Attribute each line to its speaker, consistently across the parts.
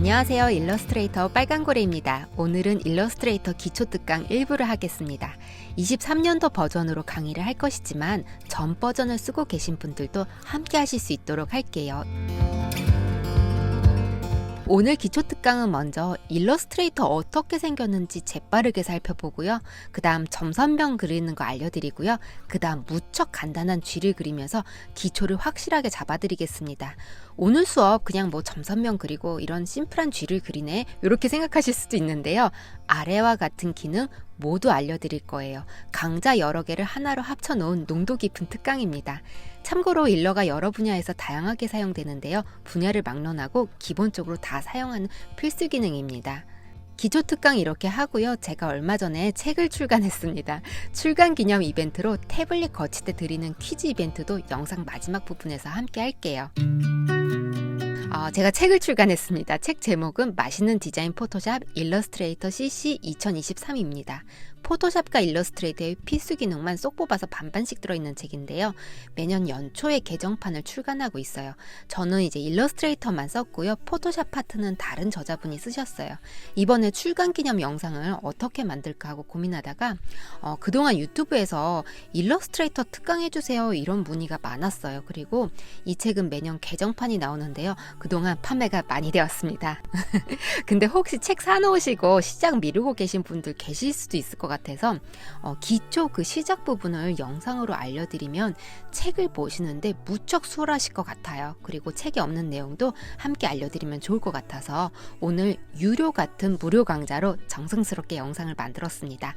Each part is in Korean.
Speaker 1: 안녕하세요. 일러스트레이터 빨간고래입니다. 오늘은 일러스트레이터 기초 특강 1부를 하겠습니다. 23년도 버전으로 강의를 할 것이지만 전 버전을 쓰고 계신 분들도 함께 하실 수 있도록 할게요. 오늘 기초 특강은 먼저 일러스트레이터 어떻게 생겼는지 재빠르게 살펴보고요. 그 다음 점선명 그리는 거 알려드리고요. 그 다음 무척 간단한 쥐를 그리면서 기초를 확실하게 잡아드리겠습니다. 오늘 수업 그냥 뭐 점선명 그리고 이런 심플한 쥐를 그리네 이렇게 생각하실 수도 있는데요. 아래와 같은 기능 모두 알려드릴 거예요. 강좌 여러 개를 하나로 합쳐놓은 농도 깊은 특강입니다. 참고로 일러가 여러 분야에서 다양하게 사용되는데요. 분야를 막론하고 기본적으로 다 사용하는 필수 기능입니다. 기초 특강 이렇게 하고요. 제가 얼마 전에 책을 출간했습니다. 출간 기념 이벤트로 태블릿 거치대 드리는 퀴즈 이벤트도 영상 마지막 부분에서 함께 할게요. 제가 책을 출간했습니다. 책 제목은 맛있는 디자인 포토샵 일러스트레이터 CC 2023입니다. 포토샵과 일러스트레이터의 필수 기능만 쏙 뽑아서 반반씩 들어있는 책인데요. 매년 연초에 개정판을 출간하고 있어요. 저는 이제 일러스트레이터만 썼고요. 포토샵 파트는 다른 저자분이 쓰셨어요. 이번에 출간 기념 영상을 어떻게 만들까 하고 고민하다가 그동안 유튜브에서 일러스트레이터 특강해주세요 이런 문의가 많았어요. 그리고 이 책은 매년 개정판이 나오는데요. 그동안 판매가 많이 되었습니다. 근데 혹시 책 사놓으시고 시작 미루고 계신 분들 계실 수도 있을 것 같아서 기초 그 시작 부분을 영상으로 알려드리면 책을 보시는데 무척 수월하실 것 같아요. 그리고 책에 없는 내용도 함께 알려드리면 좋을 것 같아서 오늘 유료 같은 무료 강좌로 정성스럽게 영상을 만들었습니다.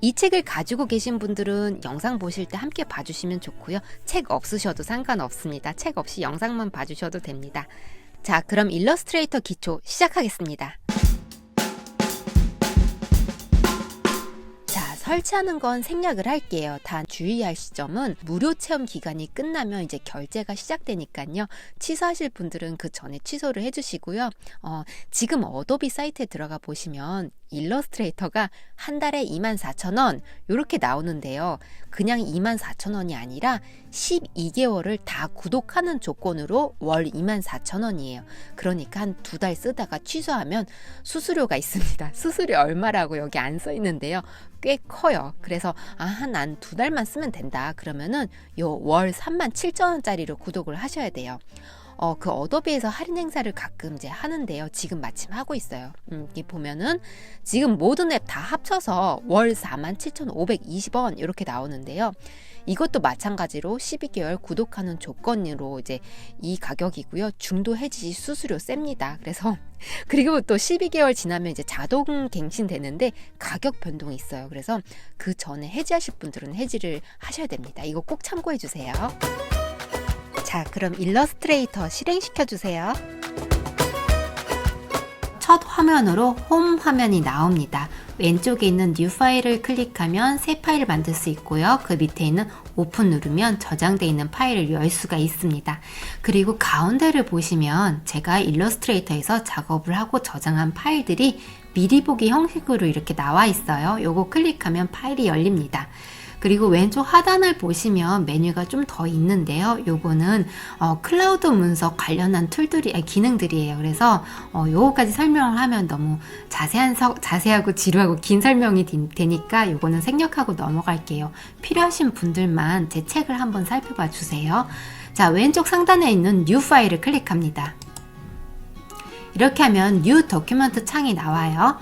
Speaker 1: 이 책을 가지고 계신 분들은 영상 보실 때 함께 봐주시면 좋고요. 책 없으셔도 상관없습니다. 책 없이 영상만 봐주셔도 됩니다. 자, 그럼 일러스트레이터 기초 시작하겠습니다. 설치하는 건 생략을 할게요. 단 주의할 시점은 무료 체험 기간이 끝나면 이제 결제가 시작되니까요. 취소하실 분들은 그 전에 취소를 해주시고요. 지금 어도비 사이트에 들어가 보시면 일러스트레이터가 한 달에 24,000원 이렇게 나오는데요. 그냥 24,000원이 아니라 12개월을 다 구독하는 조건으로 월 24,000원이에요. 그러니까 한 2달 쓰다가 취소하면 수수료가 있습니다. 수수료 얼마라고 여기 안 써 있는데요. 꽤 커요. 그래서 난 2달만 쓰면 된다. 그러면은 요 월 37,000원짜리로 구독을 하셔야 돼요. 그 어도비에서 할인 행사를 가끔 이제 하는데요. 지금 마침 하고 있어요. 여기 보면은 지금 모든 앱 다 합쳐서 월 47,520원 이렇게 나오는데요. 이것도 마찬가지로 12개월 구독하는 조건으로 이제 이 가격이고요. 중도 해지 수수료 셉니다. 그래서 그리고 또 12개월 지나면 이제 자동 갱신 되는데 가격 변동이 있어요. 그래서 그 전에 해지하실 분들은 해지를 하셔야 됩니다. 이거 꼭 참고해 주세요. 자, 그럼 일러스트레이터 실행시켜 주세요. 첫 화면으로 홈 화면이 나옵니다. 왼쪽에 있는 뉴 파일을 클릭하면 새 파일을 만들 수 있고요. 그 밑에 있는 오픈 누르면 저장되어 있는 파일을 열 수가 있습니다. 그리고 가운데를 보시면 제가 일러스트레이터에서 작업을 하고 저장한 파일들이 미리 보기 형식으로 이렇게 나와 있어요. 요거 클릭하면 파일이 열립니다. 그리고 왼쪽 하단을 보시면 메뉴가 좀 더 있는데요. 요거는 클라우드 문서 관련한 기능들이에요. 그래서 요거까지 설명을 하면 너무 자세하고 지루하고 긴 설명이 되니까 요거는 생략하고 넘어갈게요. 필요하신 분들만 제 책을 한번 살펴봐 주세요. 자, 왼쪽 상단에 있는 뉴 파일을 클릭합니다. 이렇게 하면 뉴 도큐먼트 창이 나와요.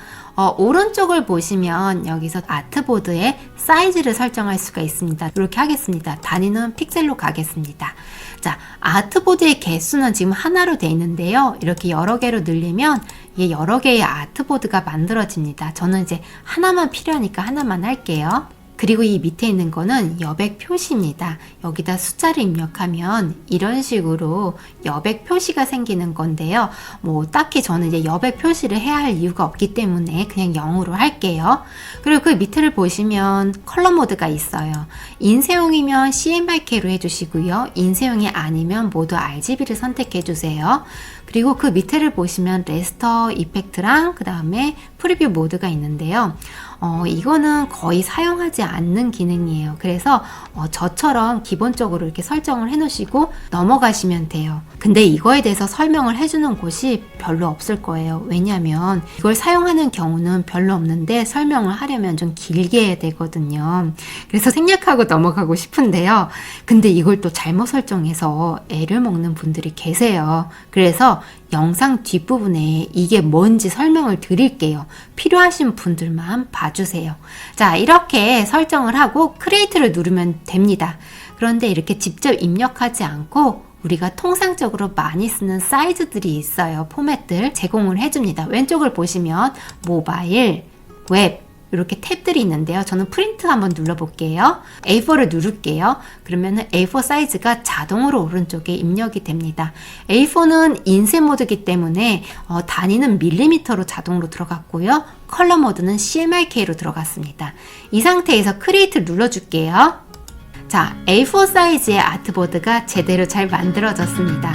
Speaker 1: 오른쪽을 보시면 여기서 아트보드의 사이즈를 설정할 수가 있습니다. 이렇게 하겠습니다. 단위는 픽셀로 가겠습니다. 자, 아트보드의 개수는 지금 하나로 되어 있는데요. 이렇게 여러 개로 늘리면 이게 여러 개의 아트보드가 만들어집니다. 저는 이제 하나만 필요하니까 하나만 할게요. 그리고 이 밑에 있는 거는 여백 표시입니다. 여기다 숫자를 입력하면 이런 식으로 여백 표시가 생기는 건데요. 뭐 딱히 저는 이제 여백 표시를 해야 할 이유가 없기 때문에 그냥 0으로 할게요. 그리고 그 밑을 보시면 컬러 모드가 있어요. 인쇄용이면 CMYK로 해주시고요. 인쇄용이 아니면 모두 RGB를 선택해 주세요. 그리고 그 밑에를 보시면 레스터 이펙트랑 그 다음에 프리뷰 모드가 있는데요. 이거는 거의 사용하지 않는 기능이에요. 그래서 저처럼 기본적으로 이렇게 설정을 해 놓으시고 넘어가시면 돼요. 근데 이거에 대해서 설명을 해주는 곳이 별로 없을 거예요. 왜냐하면 이걸 사용하는 경우는 별로 없는데 설명을 하려면 좀 길게 해야 되거든요. 그래서 생략하고 넘어가고 싶은데요. 근데 이걸 또 잘못 설정해서 애를 먹는 분들이 계세요. 그래서 영상 뒷부분에 이게 뭔지 설명을 드릴게요. 필요하신 분들만 봐주세요. 자, 이렇게 설정을 하고 크리에이트를 누르면 됩니다. 그런데 이렇게 직접 입력하지 않고 우리가 통상적으로 많이 쓰는 사이즈들이 있어요. 포맷들 제공을 해줍니다. 왼쪽을 보시면 모바일, 웹 이렇게 탭들이 있는데요. 저는 프린트 한번 눌러볼게요. A4를 누를게요. 그러면 A4 사이즈가 자동으로 오른쪽에 입력이 됩니다. A4는 인쇄 모드이기 때문에 단위는 밀리미터로 자동으로 들어갔고요. 컬러 모드는 CMYK로 들어갔습니다. 이 상태에서 크리에이트를 눌러줄게요. 자, A4 사이즈의 아트보드가 제대로 잘 만들어졌습니다.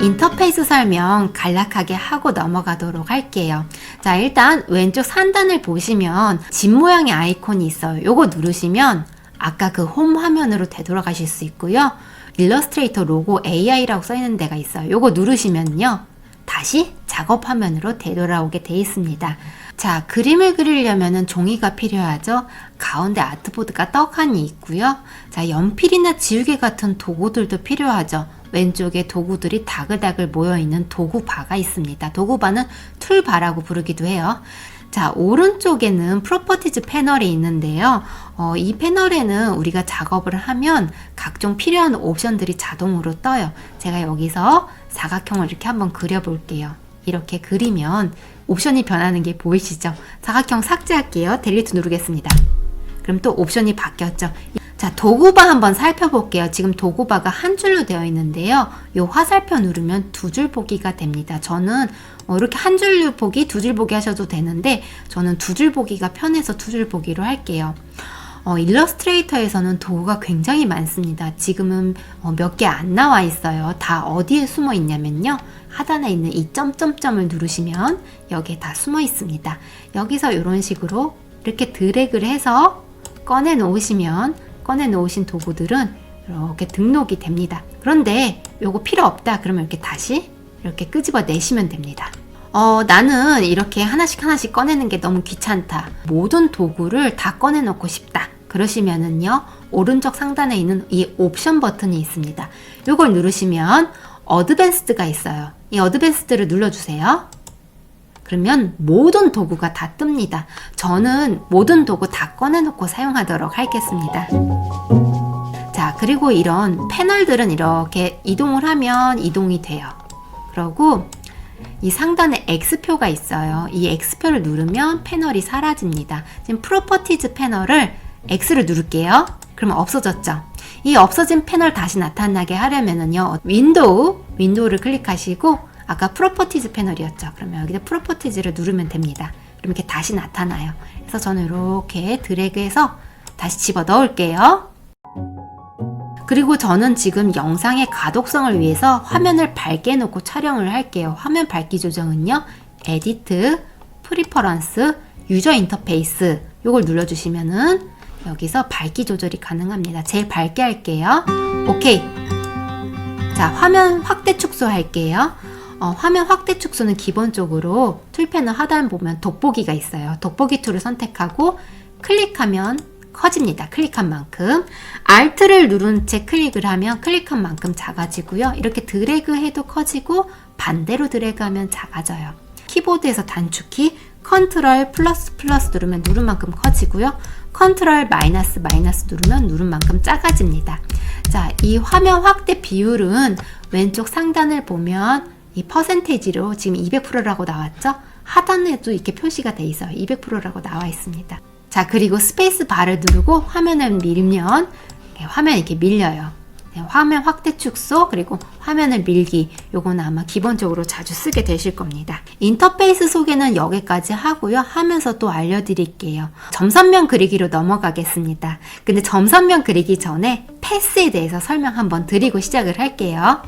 Speaker 1: 인터페이스 설명 간략하게 하고 넘어가도록 할게요. 자, 일단 왼쪽 상단을 보시면 집 모양의 아이콘이 있어요. 요거 누르시면 아까 그 홈 화면으로 되돌아가실 수 있고요. 일러스트레이터 로고 AI라고 써있는 데가 있어요. 요거 누르시면요. 다시 작업 화면으로 되돌아오게 돼 있습니다. 자, 그림을 그리려면 종이가 필요하죠. 가운데 아트보드가 떡하니 있고요. 자, 연필이나 지우개 같은 도구들도 필요하죠. 왼쪽에 도구들이 다글다글 모여있는 도구바가 있습니다. 도구바는 툴바라고 부르기도 해요. 자, 오른쪽에는 프로퍼티즈 패널이 있는데요. 이 패널에는 우리가 작업을 하면 각종 필요한 옵션들이 자동으로 떠요. 제가 여기서 사각형을 이렇게 한번 그려볼게요. 이렇게 그리면 옵션이 변하는 게 보이시죠? 사각형 삭제할게요. 델리트 누르겠습니다. 그럼 또 옵션이 바뀌었죠. 자, 도구바 한번 살펴볼게요. 지금 도구바가 한 줄로 되어 있는데요. 요 화살표 누르면 두 줄 보기가 됩니다. 저는 이렇게 한 줄 보기, 두 줄 보기 하셔도 되는데 저는 두 줄 보기가 편해서 두 줄 보기로 할게요. 일러스트레이터에서는 도구가 굉장히 많습니다. 지금은 몇 개 안 나와 있어요. 다 어디에 숨어 있냐면요. 하단에 있는 이 점점점을 누르시면 여기에 다 숨어 있습니다. 여기서 이런 식으로 이렇게 드래그를 해서 꺼내 놓으신 도구들은 이렇게 등록이 됩니다. 그런데 요거 필요 없다 그러면 이렇게 다시 이렇게 끄집어 내시면 됩니다. 나는 이렇게 하나씩 꺼내는 게 너무 귀찮다. 모든 도구를 다 꺼내 놓고 싶다. 그러시면은요, 오른쪽 상단에 있는 이 옵션 버튼이 있습니다. 요걸 누르시면 어드밴스드가 있어요. 이 어드밴스드를 눌러주세요. 그러면 모든 도구가 다 뜹니다. 저는 모든 도구 다 꺼내놓고 사용하도록 하겠습니다. 자, 그리고 이런 패널들은 이렇게 이동을 하면 이동이 돼요. 그리고 이 상단에 X표가 있어요. 이 X표를 누르면 패널이 사라집니다. 지금 프로퍼티즈 패널을 X를 누를게요. 그러면 없어졌죠? 이 없어진 패널 다시 나타나게 하려면은요, 윈도우를 클릭하시고 아까 프로퍼티즈 패널이었죠. 그러면 여기다 프로퍼티즈를 누르면 됩니다. 그럼 이렇게 다시 나타나요. 그래서 저는 이렇게 드래그해서 다시 집어 넣을게요. 그리고 저는 지금 영상의 가독성을 위해서 화면을 밝게 해놓고 촬영을 할게요. 화면 밝기 조정은요, 에디트, 프리퍼런스, 유저 인터페이스 요걸 눌러주시면은 여기서 밝기 조절이 가능합니다. 제일 밝게 할게요. 오케이. 자, 화면 확대 축소 할게요. 화면 확대 축소는 기본적으로 툴 패널 하단 보면 돋보기가 있어요. 돋보기 툴을 선택하고 클릭하면 커집니다. 클릭한 만큼. Alt를 누른 채 클릭을 하면 클릭한 만큼 작아지고요. 이렇게 드래그 해도 커지고 반대로 드래그하면 작아져요. 키보드에서 단축키 컨트롤 플러스 누르면 누른 만큼 커지고요. 컨트롤 마이너스 누르면 누른 만큼 작아집니다. 자, 이 화면 확대 비율은 왼쪽 상단을 보면 이 퍼센테이지로 지금 200%라고 나왔죠? 하단에도 이렇게 표시가 돼 있어요. 200%라고 나와 있습니다. 자, 그리고 스페이스 바를 누르고 화면을 밀면 화면이 이렇게 밀려요. 화면 확대 축소 그리고 화면을 밀기, 요거는 아마 기본적으로 자주 쓰게 되실 겁니다. 인터페이스 소개는 여기까지 하고요. 하면서 또 알려드릴게요. 점선면 그리기로 넘어가겠습니다. 근데 점선면 그리기 전에 패스에 대해서 설명 한번 드리고 시작을 할게요.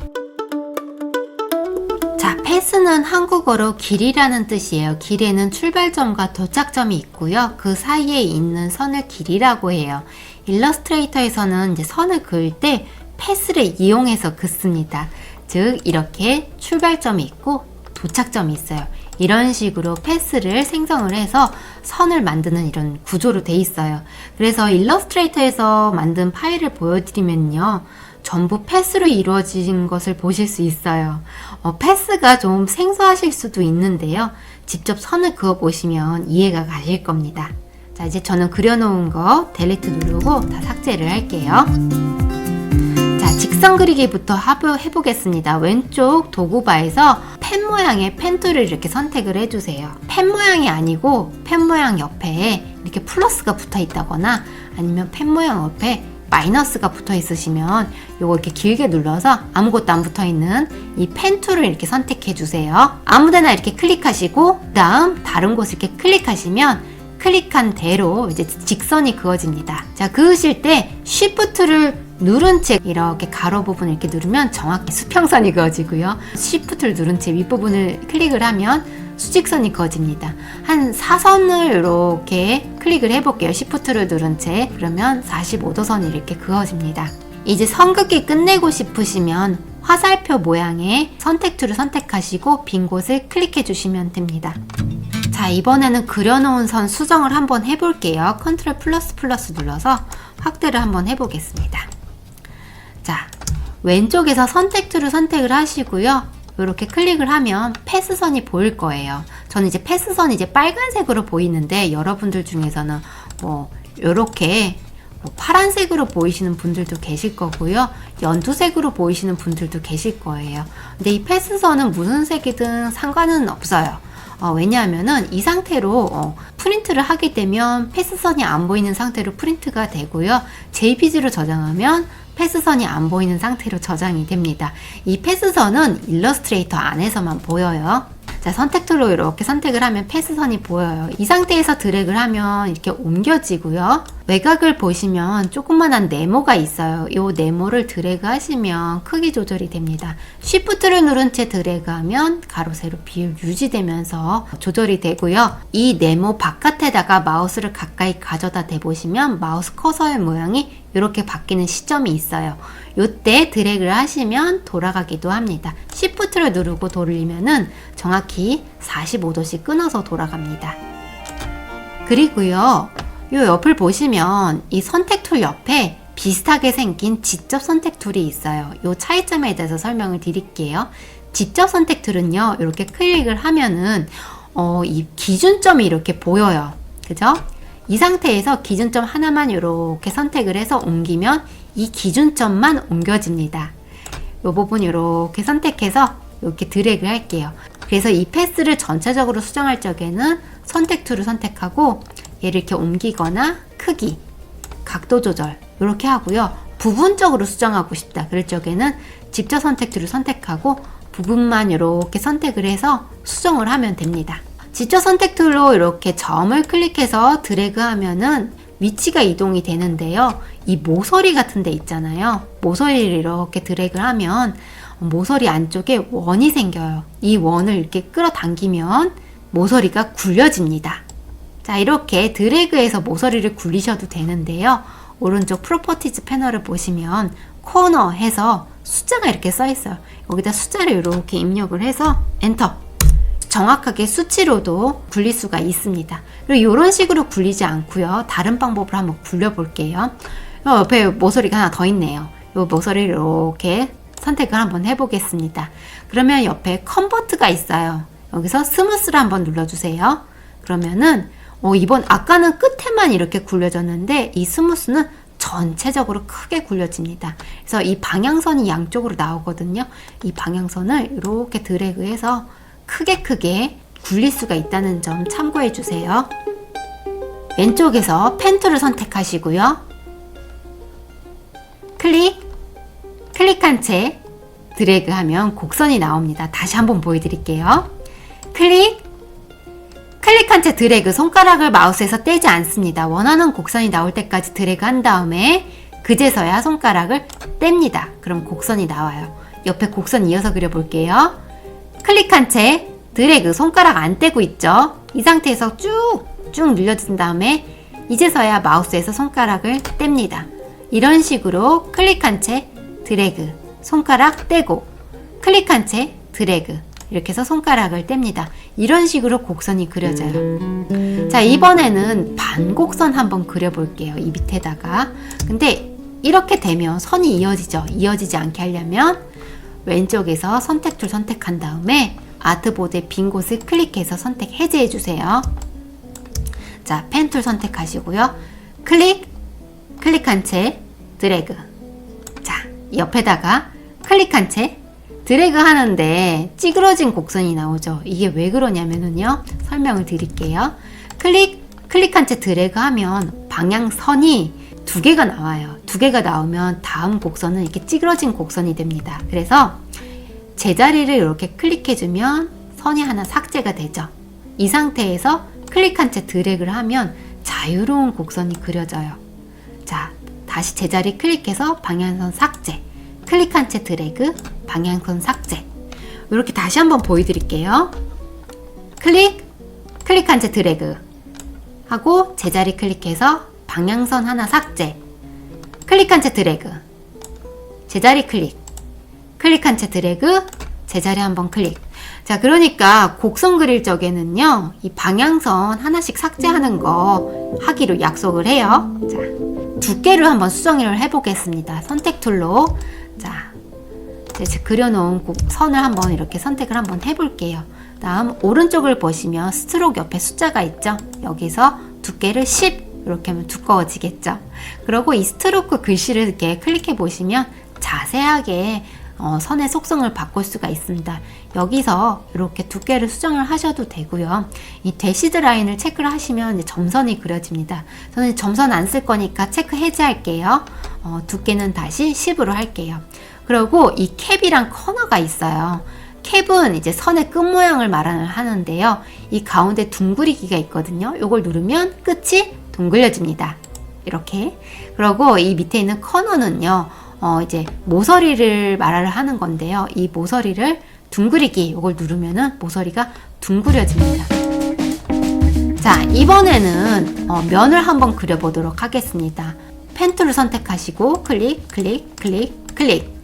Speaker 1: 자, 패스는 한국어로 길이라는 뜻이에요. 길에는 출발점과 도착점이 있고요. 그 사이에 있는 선을 길이라고 해요. 일러스트레이터에서는 이제 선을 그을 때 패스를 이용해서 긋습니다. 즉 이렇게 출발점이 있고 도착점이 있어요. 이런 식으로 패스를 생성을 해서 선을 만드는 이런 구조로 돼 있어요. 그래서 일러스트레이터에서 만든 파일을 보여드리면요. 전부 패스로 이루어진 것을 보실 수 있어요. 패스가 좀 생소하실 수도 있는데요. 직접 선을 그어 보시면 이해가 가실 겁니다. 자, 이제 저는 그려놓은 거 델리트 누르고 다 삭제를 할게요. 자, 직선 그리기부터 해보겠습니다. 왼쪽 도구바에서 펜 모양의 펜 툴을 이렇게 선택을 해주세요. 펜 모양이 아니고 펜 모양 옆에 이렇게 플러스가 붙어 있다거나 아니면 펜 모양 옆에 마이너스가 붙어 있으시면 요거 이렇게 길게 눌러서 아무것도 안 붙어 있는 이 펜 툴을 이렇게 선택해 주세요. 아무데나 이렇게 클릭하시고 그다음 다른 곳을 이렇게 클릭하시면 클릭한 대로 이제 직선이 그어집니다. 자, 그으실 때 Shift를 누른 채 이렇게 가로 부분을 이렇게 누르면 정확히 수평선이 그어지고요. Shift를 누른 채 윗부분을 클릭을 하면 수직선이 그어집니다. 한 4선을 이렇게 클릭을 해볼게요. Shift를 누른 채. 그러면 45도 선이 이렇게 그어집니다. 이제 선 긋기 끝내고 싶으시면 화살표 모양의 선택 툴을 선택하시고 빈 곳을 클릭해 주시면 됩니다. 자, 이번에는 그려놓은 선 수정을 한번 해볼게요. 컨트롤 플러스 눌러서 확대를 한번 해보겠습니다. 자, 왼쪽에서 선택 툴을 선택을 하시고요. 이렇게 클릭을 하면 패스선이 보일 거예요. 저는 이제 패스선이 이제 빨간색으로 보이는데 여러분들 중에서는 이렇게 파란색으로 보이시는 분들도 계실 거고요. 연두색으로 보이시는 분들도 계실 거예요. 근데 이 패스선은 무슨 색이든 상관은 없어요. 왜냐하면은 이 상태로 프린트를 하게 되면 패스선이 안 보이는 상태로 프린트가 되고요. JPG로 저장하면 패스선이 안 보이는 상태로 저장이 됩니다. 이 패스선은 일러스트레이터 안에서만 보여요. 자, 선택 툴로 이렇게 선택을 하면 패스선이 보여요. 이 상태에서 드래그를 하면 이렇게 옮겨지고요. 외곽을 보시면 조그만한 네모가 있어요. 이 네모를 드래그 하시면 크기 조절이 됩니다. Shift를 누른 채 드래그하면 가로 세로 비율 유지되면서 조절이 되고요. 이 네모 바깥에다가 마우스를 가까이 가져다 대보시면 마우스 커서의 모양이 이렇게 바뀌는 시점이 있어요. 이때 드래그를 하시면 돌아가기도 합니다. Shift를 누르고 돌리면은 정확히 45도씩 끊어서 돌아갑니다. 그리고요, 요 옆을 보시면 이 선택 툴 옆에 비슷하게 생긴 직접 선택 툴이 있어요. 요 차이점에 대해서 설명을 드릴게요. 직접 선택 툴은요, 이렇게 클릭을 하면은 이 기준점이 이렇게 보여요. 그죠? 이 상태에서 기준점 하나만 이렇게 선택을 해서 옮기면 이 기준점만 옮겨집니다. 이 부분 이렇게 선택해서 이렇게 드래그 할게요. 그래서 이 패스를 전체적으로 수정할 적에는 선택 툴을 선택하고 얘를 이렇게 옮기거나 크기, 각도 조절 이렇게 하고요. 부분적으로 수정하고 싶다 그럴 적에는 직접 선택 툴을 선택하고 부분만 이렇게 선택을 해서 수정을 하면 됩니다. 직접 선택 툴로 이렇게 점을 클릭해서 드래그 하면은 위치가 이동이 되는데요. 이 모서리 같은 데 있잖아요. 모서리를 이렇게 드래그 하면 모서리 안쪽에 원이 생겨요. 이 원을 이렇게 끌어당기면 모서리가 굴려집니다. 자, 이렇게 드래그해서 모서리를 굴리셔도 되는데요. 오른쪽 프로퍼티즈 패널을 보시면 코너 해서 숫자가 이렇게 써 있어요. 여기다 숫자를 이렇게 입력을 해서 엔터. 정확하게 수치로도 굴릴 수가 있습니다. 그리고 이런 식으로 굴리지 않고요. 다른 방법으로 한번 굴려볼게요. 옆에 모서리가 하나 더 있네요. 이 모서리를 이렇게 선택을 한번 해보겠습니다. 그러면 옆에 컨버트가 있어요. 여기서 스무스를 한번 눌러주세요. 그러면은 이번 아까는 끝에만 이렇게 굴려졌는데 이 스무스는 전체적으로 크게 굴려집니다. 그래서 이 방향선이 양쪽으로 나오거든요. 이 방향선을 이렇게 드래그해서 크게 굴릴 수가 있다는 점 참고해 주세요. 왼쪽에서 펜 툴을 선택하시고요. 클릭한 채 드래그하면 곡선이 나옵니다. 다시 한번 보여드릴게요. 클릭한 채 드래그, 손가락을 마우스에서 떼지 않습니다. 원하는 곡선이 나올 때까지 드래그 한 다음에 그제서야 손가락을 뗍니다. 그럼 곡선이 나와요. 옆에 곡선 이어서 그려볼게요. 클릭한 채 드래그, 손가락 안 떼고 있죠? 이 상태에서 쭉 늘려준 다음에 이제서야 마우스에서 손가락을 뗍니다. 이런 식으로 클릭한 채 드래그, 손가락 떼고 클릭한 채 드래그 이렇게 해서 손가락을 뗍니다. 이런 식으로 곡선이 그려져요. 자, 이번에는 반곡선 한번 그려볼게요. 이 밑에다가. 근데 이렇게 되면 선이 이어지죠. 이어지지 않게 하려면 왼쪽에서 선택 툴 선택한 다음에 아트보드의 빈 곳을 클릭해서 선택 해제해 주세요. 자, 펜 툴 선택하시고요. 클릭한 채 드래그. 자, 옆에다가 클릭한 채 드래그 하는데 찌그러진 곡선이 나오죠. 이게 왜 그러냐면요. 설명을 드릴게요. 클릭한 채 드래그 하면 방향선이 두 개가 나와요. 두 개가 나오면 다음 곡선은 이렇게 찌그러진 곡선이 됩니다. 그래서 제자리를 이렇게 클릭해주면 선이 하나 삭제가 되죠. 이 상태에서 클릭한 채 드래그를 하면 자유로운 곡선이 그려져요. 자, 다시 제자리 클릭해서 방향선 삭제. 클릭한 채 드래그, 방향선 삭제. 이렇게 다시 한번 보여드릴게요. 클릭한 채 드래그 하고 제자리 클릭해서 방향선 하나 삭제. 클릭한 채 드래그, 제자리 클릭한 채 드래그, 제자리 한번 클릭. 자, 그러니까 곡선 그릴 적에는요, 이 방향선 하나씩 삭제하는 거 하기로 약속을 해요. 자, 두께를 한번 수정을 해보겠습니다. 선택 툴로. 자, 이제 그려놓은 선을 한번 이렇게 선택을 한번 해볼게요. 다음 오른쪽을 보시면 스트로크 옆에 숫자가 있죠. 여기서 두께를 10 이렇게 하면 두꺼워지겠죠. 그리고 이 스트로크 글씨를 이렇게 클릭해 보시면 자세하게 선의 속성을 바꿀 수가 있습니다. 여기서 이렇게 두께를 수정을 하셔도 되고요. 이 대시드 라인을 체크를 하시면 이제 점선이 그려집니다. 저는 점선 안 쓸 거니까 체크 해제할게요. 두께는 다시 10으로 할게요. 그리고 이 캡이랑 커너가 있어요. 캡은 이제 선의 끝 모양을 말하는데요. 이 가운데 둥그리기가 있거든요. 이걸 누르면 끝이 둥글려집니다. 이렇게. 그리고 이 밑에 있는 커너는요. 이제 모서리를 말을 하는 건데요. 이 모서리를 둥그리기 이걸 누르면은 모서리가 둥그려집니다. 자, 이번에는 면을 한번 그려보도록 하겠습니다. 펜 툴을 선택하시고 클릭.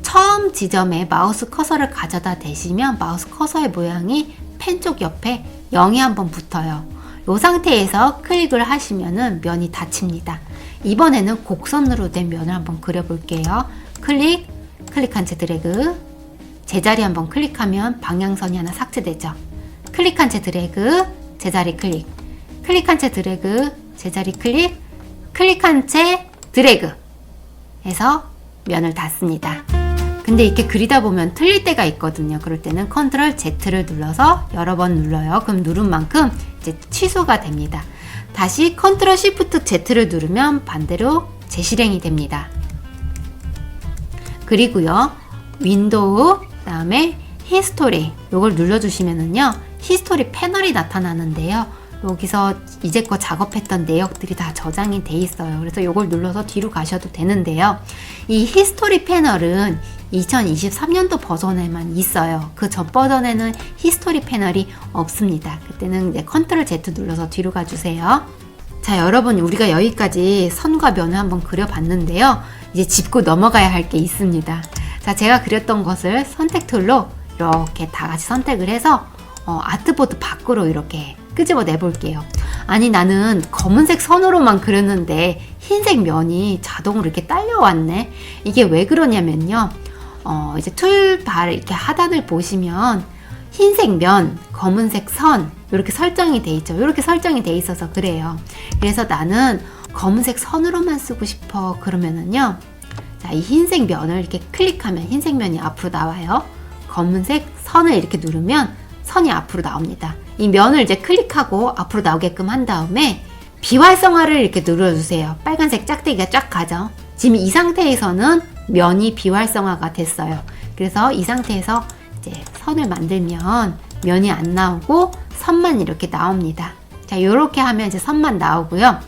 Speaker 1: 처음 지점에 마우스 커서를 가져다 대시면 마우스 커서의 모양이 펜 쪽 옆에 0이 한번 붙어요. 이 상태에서 클릭을 하시면은 면이 닫힙니다. 이번에는 곡선으로 된 면을 한번 그려볼게요. 클릭한 채 드래그, 제자리 한번 클릭하면 방향선이 하나 삭제되죠. 클릭한 채 드래그, 제자리 클릭한 채 드래그, 제자리 클릭한 채 드래그 해서 면을 닫습니다. 근데 이렇게 그리다 보면 틀릴 때가 있거든요. 그럴 때는 컨트롤 Z를 눌러서 여러 번 눌러요. 그럼 누른 만큼 이제 취소가 됩니다. 다시 컨트롤 Shift Z를 누르면 반대로 재실행이 됩니다. 그리고요, 윈도우, 그다음에 히스토리 요걸 눌러주시면은요, 히스토리 패널이 나타나는데요. 여기서 이제껏 작업했던 내역들이 다 저장이 돼 있어요. 그래서 요걸 눌러서 뒤로 가셔도 되는데요. 이 히스토리 패널은 2023년도 버전에만 있어요. 그 전 버전에는 히스토리 패널이 없습니다. 그때는 이제 컨트롤 Z 눌러서 뒤로 가주세요. 자, 여러분, 우리가 여기까지 선과 면을 한번 그려봤는데요. 이제 짚고 넘어가야 할 게 있습니다. 자, 제가 그렸던 것을 선택 툴로 이렇게 다 같이 선택을 해서 아트보드 밖으로 이렇게 끄집어 내볼게요. 아니, 나는 검은색 선으로만 그렸는데 흰색 면이 자동으로 이렇게 딸려왔네. 이게 왜 그러냐면요. 이제 툴바 이렇게 하단을 보시면 흰색 면, 검은색 선 이렇게 설정이 돼 있죠. 이렇게 설정이 돼 있어서 그래요. 그래서 나는 검은색 선으로만 쓰고 싶어 그러면은요. 자, 이 흰색 면을 이렇게 클릭하면 흰색 면이 앞으로 나와요. 검은색 선을 이렇게 누르면 선이 앞으로 나옵니다. 이 면을 이제 클릭하고 앞으로 나오게끔 한 다음에 비활성화를 이렇게 눌러주세요. 빨간색 짝대기가 쫙 가죠. 지금 이 상태에서는 면이 비활성화가 됐어요. 그래서 이 상태에서 이제 선을 만들면 면이 안 나오고 선만 이렇게 나옵니다. 자, 요렇게 하면 이제 선만 나오고요.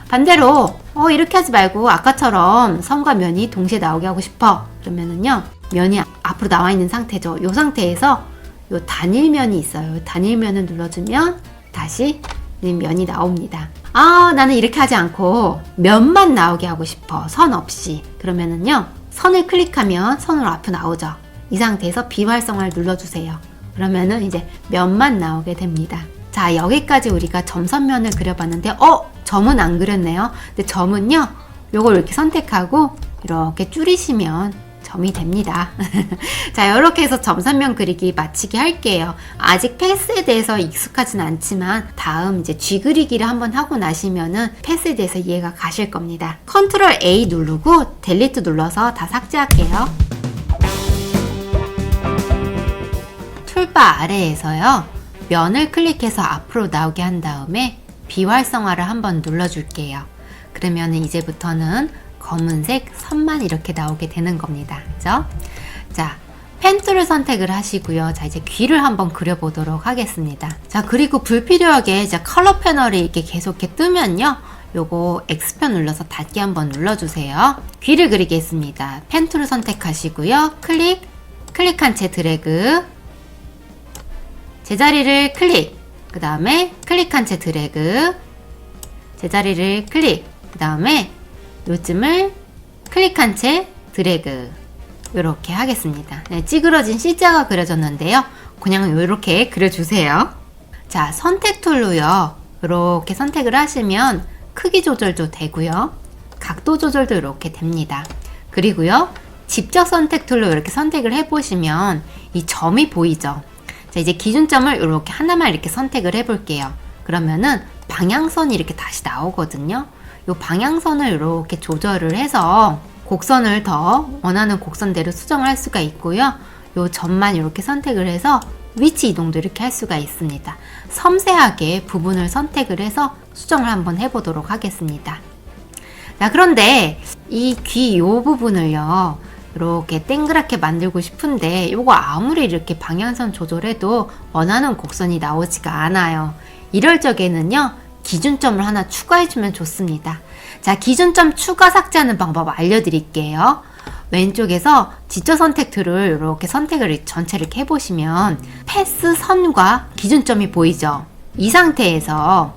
Speaker 1: 반대로 이렇게 하지 말고 아까처럼 선과 면이 동시에 나오게 하고 싶어 그러면은요, 면이 앞으로 나와 있는 상태죠. 요 상태에서 요 단일면이 있어요. 단일면을 눌러주면 다시 면이 나옵니다. 나는 이렇게 하지 않고 면만 나오게 하고 싶어. 선 없이. 그러면은요, 선을 클릭하면 선으로 앞으로 나오죠. 이 상태에서 비활성화를 눌러주세요. 그러면은 이제 면만 나오게 됩니다. 자, 여기까지 우리가 점선면을 그려봤는데 점은 안 그렸네요. 근데 점은요, 요걸 이렇게 선택하고 이렇게 줄이시면 점이 됩니다. 자, 이렇게 해서 점선면 그리기 마치게 할게요. 아직 패스에 대해서 익숙하진 않지만 다음 이제 쥐 그리기를 한번 하고 나시면은 패스에 대해서 이해가 가실 겁니다. 컨트롤 A 누르고 델리트 눌러서 다 삭제할게요. 툴바 아래에서요, 면을 클릭해서 앞으로 나오게 한 다음에 비활성화를 한번 눌러줄게요. 그러면 이제부터는 검은색 선만 이렇게 나오게 되는 겁니다. 그죠? 자, 펜 툴을 선택을 하시고요. 자, 이제 귀를 한번 그려보도록 하겠습니다. 자, 그리고 불필요하게 이제 컬러 패널이 이렇게 계속 이렇게 뜨면요, 요거 X표 눌러서 닫기 한번 눌러주세요. 귀를 그리겠습니다. 펜 툴을 선택하시고요. 클릭한 채 드래그, 제자리를 클릭, 그 다음에 클릭한 채 드래그, 제자리를 클릭, 그 다음에 요쯤을 클릭한 채 드래그, 이렇게 하겠습니다. 네, 찌그러진 C자가 그려졌는데요. 그냥 이렇게 그려주세요. 자, 선택 툴로요, 이렇게 선택을 하시면 크기 조절도 되고요, 각도 조절도 이렇게 됩니다. 그리고요, 직접 선택 툴로 이렇게 선택을 해보시면 이 점이 보이죠? 자, 이제 기준점을 이렇게 하나만 이렇게 선택을 해볼게요. 그러면은 방향선이 이렇게 다시 나오거든요. 이 방향선을 이렇게 조절을 해서 곡선을 더 원하는 곡선대로 수정을 할 수가 있고요. 이 점만 이렇게 선택을 해서 위치 이동도 이렇게 할 수가 있습니다. 섬세하게 부분을 선택을 해서 수정을 한번 해보도록 하겠습니다. 자, 그런데 이 귀 요 부분을요, 이렇게 동그랗게 만들고 싶은데 이거 아무리 이렇게 방향선 조절해도 원하는 곡선이 나오지가 않아요. 이럴 적에는요, 기준점을 하나 추가해주면 좋습니다. 자, 기준점 추가 삭제하는 방법 알려드릴게요. 왼쪽에서 지처 선택 툴을 이렇게 선택을 전체를 이렇게 해보시면 패스 선과 기준점이 보이죠? 이 상태에서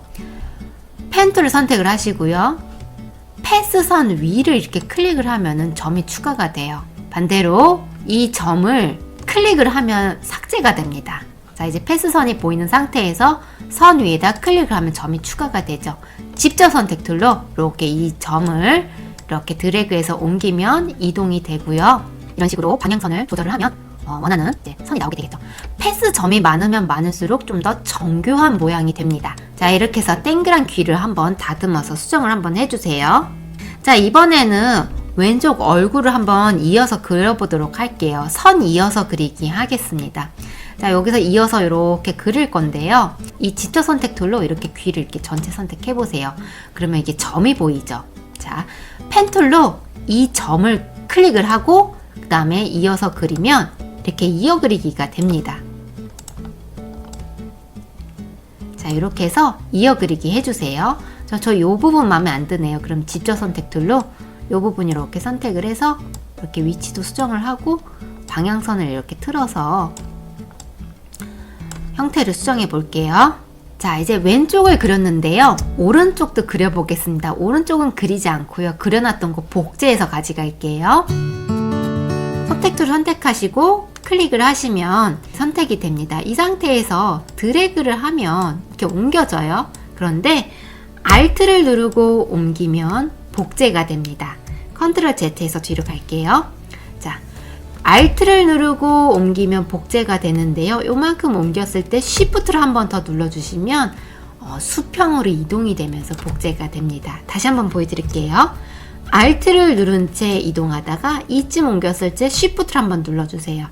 Speaker 1: 펜 툴을 선택을 하시고요. 패스 선 위를 이렇게 클릭을 하면은 점이 추가가 돼요. 반대로 이 점을 클릭을 하면 삭제가 됩니다. 자, 이제 패스선이 보이는 상태에서 선 위에다 클릭을 하면 점이 추가가 되죠. 직접 선택 툴로 이렇게 이 점을 이렇게 드래그해서 옮기면 이동이 되고요. 이런 식으로 방향선을 조절을 하면 원하는 이제 선이 나오게 되겠죠. 패스 점이 많으면 많을수록 좀 더 정교한 모양이 됩니다. 자, 이렇게 해서 동그란 귀를 한번 다듬어서 수정을 한번 해주세요. 자, 이번에는 왼쪽 얼굴을 한번 이어서 그려보도록 할게요. 선 이어서 그리기 하겠습니다. 자, 여기서 이어서 이렇게 그릴 건데요. 이 지처 선택 툴로 이렇게 귀를 이렇게 전체 선택해 보세요. 그러면 이게 점이 보이죠? 자, 펜 툴로 이 점을 클릭을 하고 그 다음에 이어서 그리면 이렇게 이어 그리기가 됩니다. 자, 이렇게 해서 이어 그리기 해주세요. 저 이 부분 마음에 안 드네요. 그럼 지처 선택 툴로 이 부분 이렇게 선택을 해서 이렇게 위치도 수정을 하고 방향선을 이렇게 틀어서 형태를 수정해 볼게요. 자, 이제 왼쪽을 그렸는데요. 오른쪽도 그려보겠습니다. 오른쪽은 그리지 않고요. 그려놨던 거 복제해서 가져갈게요. 선택 툴 선택하시고 클릭을 하시면 선택이 됩니다. 이 상태에서 드래그를 하면 이렇게 옮겨져요. 그런데 Alt를 누르고 옮기면 복제가 됩니다. 컨트롤 Z에서 뒤로 갈게요. 자, Alt를 누르고 옮기면 복제가 되는데요. 요만큼 옮겼을 때 Shift를 한 번 더 눌러주시면 수평으로 이동이 되면서 복제가 됩니다. 다시 한번 보여드릴게요. Alt를 누른 채 이동하다가 이쯤 옮겼을 때 Shift를 한번 눌러주세요.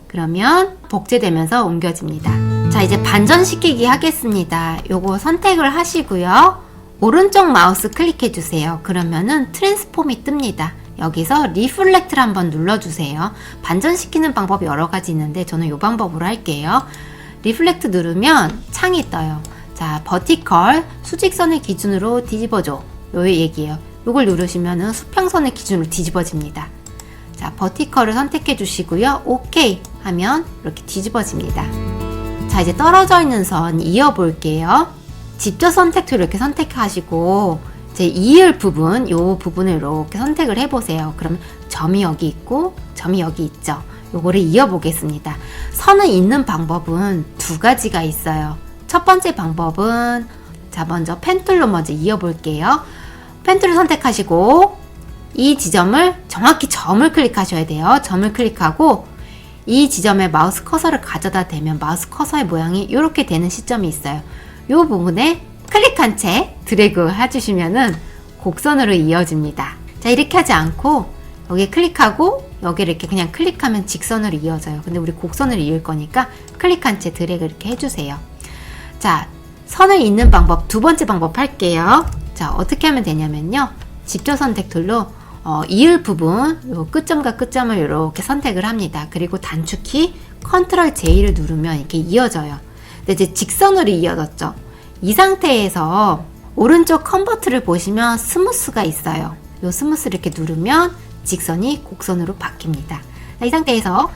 Speaker 1: 그러면 복제되면서 옮겨집니다. 자, 이제 반전시키기 하겠습니다. 요거 선택을 하시고요. 오른쪽 마우스 클릭해 주세요. 그러면은 트랜스폼이 뜹니다. 여기서 리플렉트를 한번 눌러주세요. 반전시키는 방법이 여러 가지 있는데 저는 이 방법으로 할게요. 리플렉트 누르면 창이 떠요. 자, 버티컬 수직선을 기준으로 뒤집어줘. 요 얘기예요. 요걸 누르시면은 수평선을 기준으로 뒤집어집니다. 자, 버티컬을 선택해 주시고요. 오케이. 하면 이렇게 뒤집어집니다. 자, 이제 떨어져 있는 선 이어 볼게요. 직접 선택 툴 이렇게 선택하시고 이제 이을 부분, 요 부분을 이렇게 선택을 해보세요. 그러면 점이 여기 있고 점이 여기 있죠. 요거를 이어 보겠습니다. 선을 잇는 방법은 두 가지가 있어요. 첫 번째 방법은 자, 먼저 펜 툴로 먼저 이어 볼게요. 펜 툴을 선택하시고 이 지점을 정확히 점을 클릭하셔야 돼요. 점을 클릭하고 이 지점에 마우스 커서를 가져다 대면 마우스 커서의 모양이 이렇게 되는 시점이 있어요. 이 부분에 클릭한 채 드래그 해주시면은 곡선으로 이어집니다. 자, 이렇게 하지 않고 여기에 클릭하고 여기를 이렇게 그냥 클릭하면 직선으로 이어져요. 근데 우리 곡선으로 이을 거니까 클릭한 채 드래그 이렇게 해주세요. 자, 선을 잇는 방법 두 번째 방법 할게요. 자, 어떻게 하면 되냐면요. 직접 선택 툴로 이을 부분 요 끝점과 끝점을 이렇게 선택을 합니다. 그리고 단축키 컨트롤 J를 누르면 이렇게 이어져요. 근데 이제 직선으로 이어졌죠. 이 상태에서 오른쪽 컨버트를 보시면 스무스가 있어요. 요 스무스를 이렇게 누르면 직선이 곡선으로 바뀝니다. 자, 이 상태에서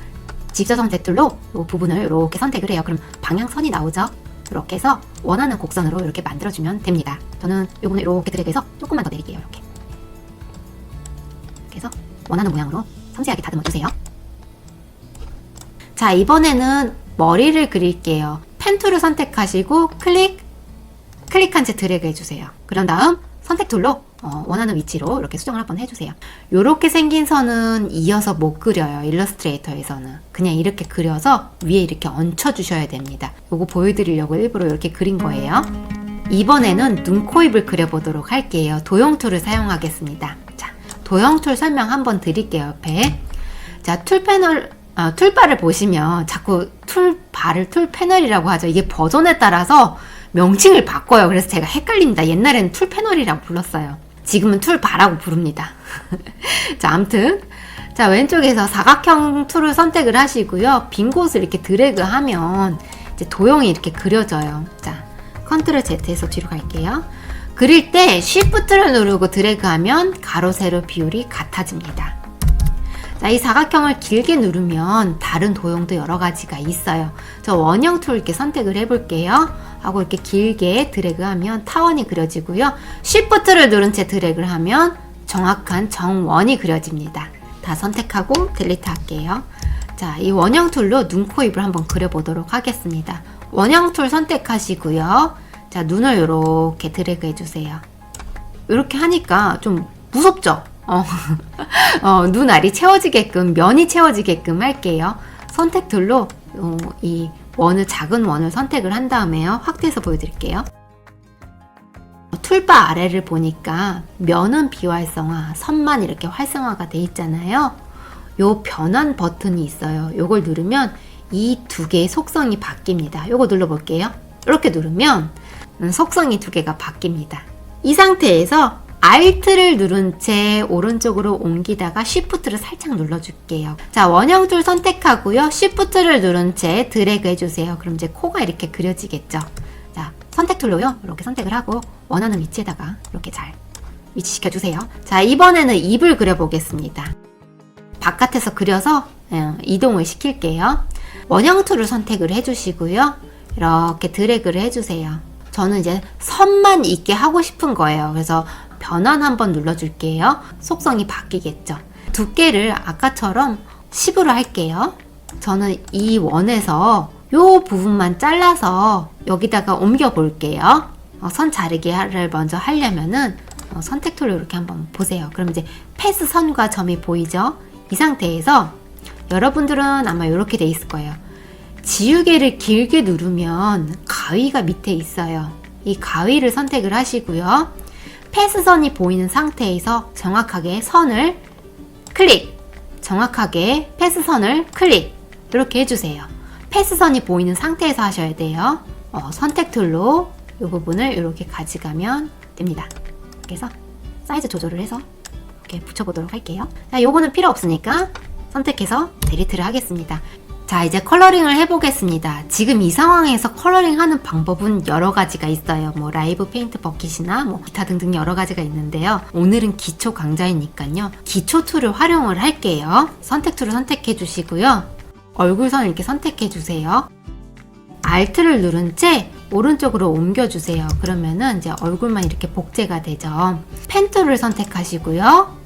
Speaker 1: 직접 선택 툴로 이 부분을 이렇게 선택을 해요. 그럼 방향선이 나오죠. 이렇게 해서 원하는 곡선으로 이렇게 만들어주면 됩니다. 저는 이 부분을 이렇게 드래그해서 조금만 더 내릴게요. 이렇게 해서 원하는 모양으로 섬세하게 다듬어 주세요. 자, 이번에는 머리를 그릴게요. 펜 툴을 선택하시고 클릭한 채 드래그 해주세요. 그런 다음 선택 툴로 원하는 위치로 이렇게 수정을 한번 해주세요. 이렇게 생긴 선은 이어서 못 그려요. 일러스트레이터에서는 그냥 이렇게 그려서 위에 이렇게 얹혀 주셔야 됩니다. 이거 보여드리려고 일부러 이렇게 그린 거예요. 이번에는 눈, 코, 입을 그려보도록 할게요. 도형 툴을 사용하겠습니다. 자, 도형 툴 설명 한번 드릴게요. 옆에 자, 툴바를 보시면 자꾸 툴바를 툴 패널이라고 하죠. 이게 버전에 따라서 명칭을 바꿔요. 그래서 제가 헷갈립니다. 옛날에는 툴 패널이라고 불렀어요. 지금은 툴바라고 부릅니다. 자, 아무튼 자, 왼쪽에서 사각형 툴을 선택을 하시고요. 빈 곳을 이렇게 드래그 하면 이제 도형이 이렇게 그려져요. 자, 컨트롤 Z에서 뒤로 갈게요. 그릴 때 Shift를 누르고 드래그 하면 가로 세로 비율이 같아집니다. 자, 이 사각형을 길게 누르면 다른 도형도 여러 가지가 있어요. 저 원형 툴 이렇게 선택을 해볼게요. 하고 이렇게 길게 드래그하면 타원이 그려지고요. Shift를 누른 채 드래그를 하면 정확한 정원이 그려집니다. 다 선택하고 딜리트 할게요. 자, 이 원형 툴로 눈, 코, 입을 한번 그려보도록 하겠습니다. 원형 툴 선택하시고요. 자, 눈을 이렇게 드래그 해주세요. 이렇게 하니까 좀 무섭죠? 눈알이 채워지게끔, 면이 채워지게끔 할게요. 선택 툴로 이 작은 원을 선택을 한 다음에요. 확대해서 보여드릴게요. 툴바 아래를 보니까 면은 비활성화, 선만 이렇게 활성화가 돼 있잖아요. 요 변환 버튼이 있어요. 요걸 누르면 이 두 개의 속성이 바뀝니다. 요거 눌러볼게요. 이렇게 누르면 속성이 두 개가 바뀝니다. 이 상태에서 Alt를 누른 채 오른쪽으로 옮기다가 Shift를 살짝 눌러줄게요. 자, 원형 툴 선택하고요. Shift를 누른 채 드래그 해주세요. 그럼 이제 코가 이렇게 그려지겠죠. 자, 선택 툴로요. 이렇게 선택을 하고 원하는 위치에다가 이렇게 잘 위치시켜주세요. 자, 이번에는 입을 그려보겠습니다. 바깥에서 그려서 이동을 시킬게요. 원형 툴을 선택을 해주시고요. 이렇게 드래그를 해주세요. 저는 이제 선만 있게 하고 싶은 거예요. 그래서 변환 한번 눌러줄게요. 속성이 바뀌겠죠. 두께를 아까처럼 10으로 할게요. 저는 이 원에서 요 부분만 잘라서 여기다가 옮겨 볼게요. 선 자르기를 먼저 하려면은 선택 툴로 이렇게 한번 보세요. 그럼 이제 패스 선과 점이 보이죠? 이 상태에서 여러분들은 아마 이렇게 돼 있을 거예요. 지우개를 길게 누르면 가위가 밑에 있어요. 이 가위를 선택을 하시고요. 패스선이 보이는 상태에서 정확하게 선을 클릭! 정확하게 패스선을 클릭! 이렇게 해주세요. 패스선이 보이는 상태에서 하셔야 돼요. 선택 툴로 이 부분을 이렇게 가져가면 됩니다. 이렇게 해서 사이즈 조절을 해서 이렇게 붙여보도록 할게요. 자, 요거는 필요 없으니까 선택해서 딜리트를 하겠습니다. 자, 이제 컬러링을 해보겠습니다. 지금 이 상황에서 컬러링 하는 방법은 여러 가지가 있어요. 뭐 라이브 페인트 버킷이나 뭐 기타 등등 여러 가지가 있는데요. 오늘은 기초 강좌이니까요. 기초 툴을 활용을 할게요. 선택 툴을 선택해 주시고요. 얼굴선 이렇게 선택해 주세요. Alt를 누른 채 오른쪽으로 옮겨주세요. 그러면은 이제 얼굴만 이렇게 복제가 되죠. 펜 툴을 선택하시고요.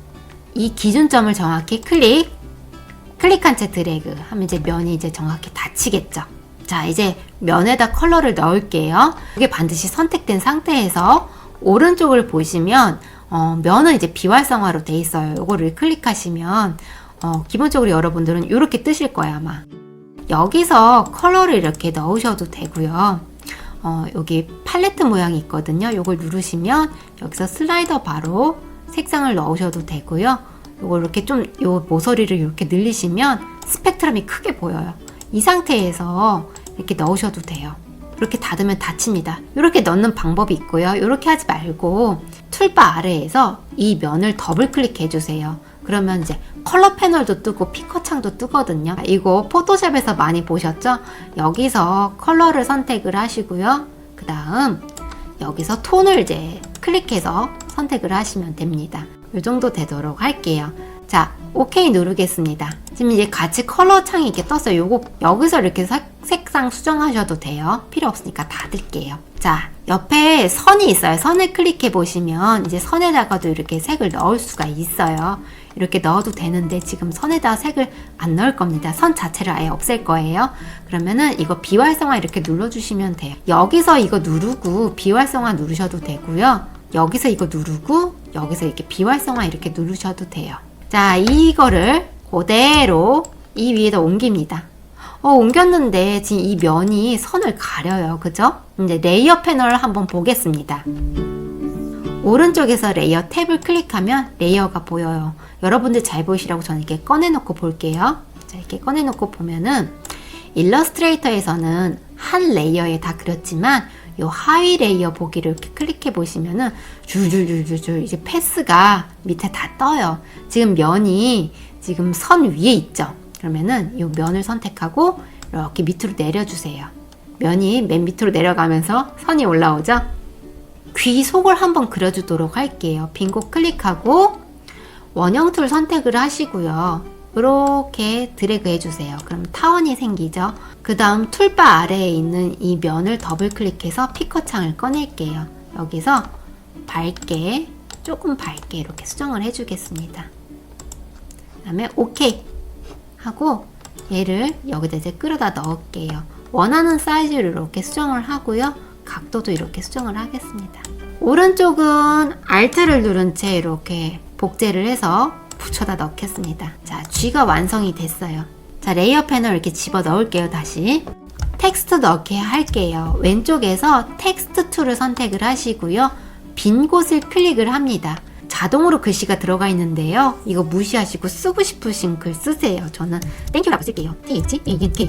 Speaker 1: 이 기준점을 정확히 클릭한 채 드래그 하면 이제 면이 이제 정확히 닫히겠죠. 자, 이제 면에다 컬러를 넣을게요. 이게 반드시 선택된 상태에서 오른쪽을 보시면 면은 이제 비활성화로 돼 있어요. 이거를 클릭하시면 기본적으로 여러분들은 이렇게 뜨실 거예요, 아마. 여기서 컬러를 이렇게 넣으셔도 되고요. 여기 팔레트 모양이 있거든요. 이걸 누르시면 여기서 슬라이더 바로 색상을 넣으셔도 되고요. 이걸 이렇게 좀 요 모서리를 이렇게 늘리시면 스펙트럼이 크게 보여요. 이 상태에서 이렇게 넣으셔도 돼요. 이렇게 닫으면 닫힙니다. 이렇게 넣는 방법이 있고요. 이렇게 하지 말고 툴바 아래에서 이 면을 더블 클릭해 주세요. 그러면 이제 컬러 패널도 뜨고 피커 창도 뜨거든요. 이거 포토샵에서 많이 보셨죠? 여기서 컬러를 선택을 하시고요. 그 다음 여기서 톤을 이제 클릭해서 선택을 하시면 됩니다. 이 정도 되도록 할게요. 자, OK 누르겠습니다. 지금 이제 같이 컬러 창이 이렇게 떴어요. 요거 여기서 이렇게 색상 수정하셔도 돼요. 필요 없으니까 닫을게요. 자, 옆에 선이 있어요. 선을 클릭해 보시면 이제 선에다가도 이렇게 색을 넣을 수가 있어요. 이렇게 넣어도 되는데 지금 선에다 색을 안 넣을 겁니다. 선 자체를 아예 없앨 거예요. 그러면은 이거 비활성화 이렇게 눌러주시면 돼요. 여기서 이거 누르고 비활성화 누르셔도 되고요. 여기서 이거 누르고 여기서 이렇게 비활성화 이렇게 누르셔도 돼요. 자, 이거를 그대로 이 위에다 옮깁니다. 옮겼는데 지금 이 면이 선을 가려요. 그죠? 이제 레이어 패널을 한번 보겠습니다. 오른쪽에서 레이어 탭을 클릭하면 레이어가 보여요. 여러분들 잘 보이시라고 저는 이렇게 꺼내놓고 볼게요. 자, 이렇게 꺼내놓고 보면은 일러스트레이터에서는 한 레이어에 다 그렸지만 요 하위 레이어 보기를 이렇게 클릭해 보시면은 줄줄줄줄줄 이제 패스가 밑에 다 떠요. 지금 면이 지금 선 위에 있죠. 그러면은 이 면을 선택하고 이렇게 밑으로 내려주세요. 면이 맨 밑으로 내려가면서 선이 올라오죠. 귀 속을 한번 그려주도록 할게요. 빈 곳 클릭하고 원형 툴 선택을 하시고요. 이렇게 드래그 해주세요. 그럼 타원이 생기죠. 그 다음 툴바 아래에 있는 이 면을 더블 클릭해서 피커 창을 꺼낼게요. 여기서 밝게, 조금 밝게 이렇게 수정을 해주겠습니다. 그 다음에 OK 하고 얘를 여기다 이제 끌어다 넣을게요. 원하는 사이즈로 이렇게 수정을 하고요. 각도도 이렇게 수정을 하겠습니다. 오른쪽은 Alt를 누른 채 이렇게 복제를 해서 붙여다 넣겠습니다. 자, G가 완성이 됐어요. 자, 레이어 패널 이렇게 집어 넣을게요. 다시 텍스트 넣게 할게요. 왼쪽에서 텍스트 툴을 선택을 하시고요. 빈 곳을 클릭을 합니다. 자동으로 글씨가 들어가 있는데요. 이거 무시하시고 쓰고 싶으신 글 쓰세요. 저는 땡큐라고 쓸게요. TH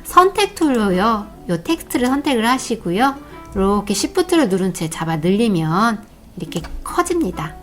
Speaker 1: 선택 툴로요. 요 텍스트를 선택을 하시고요. 이렇게 Shift를 누른 채 잡아 늘리면 이렇게 커집니다.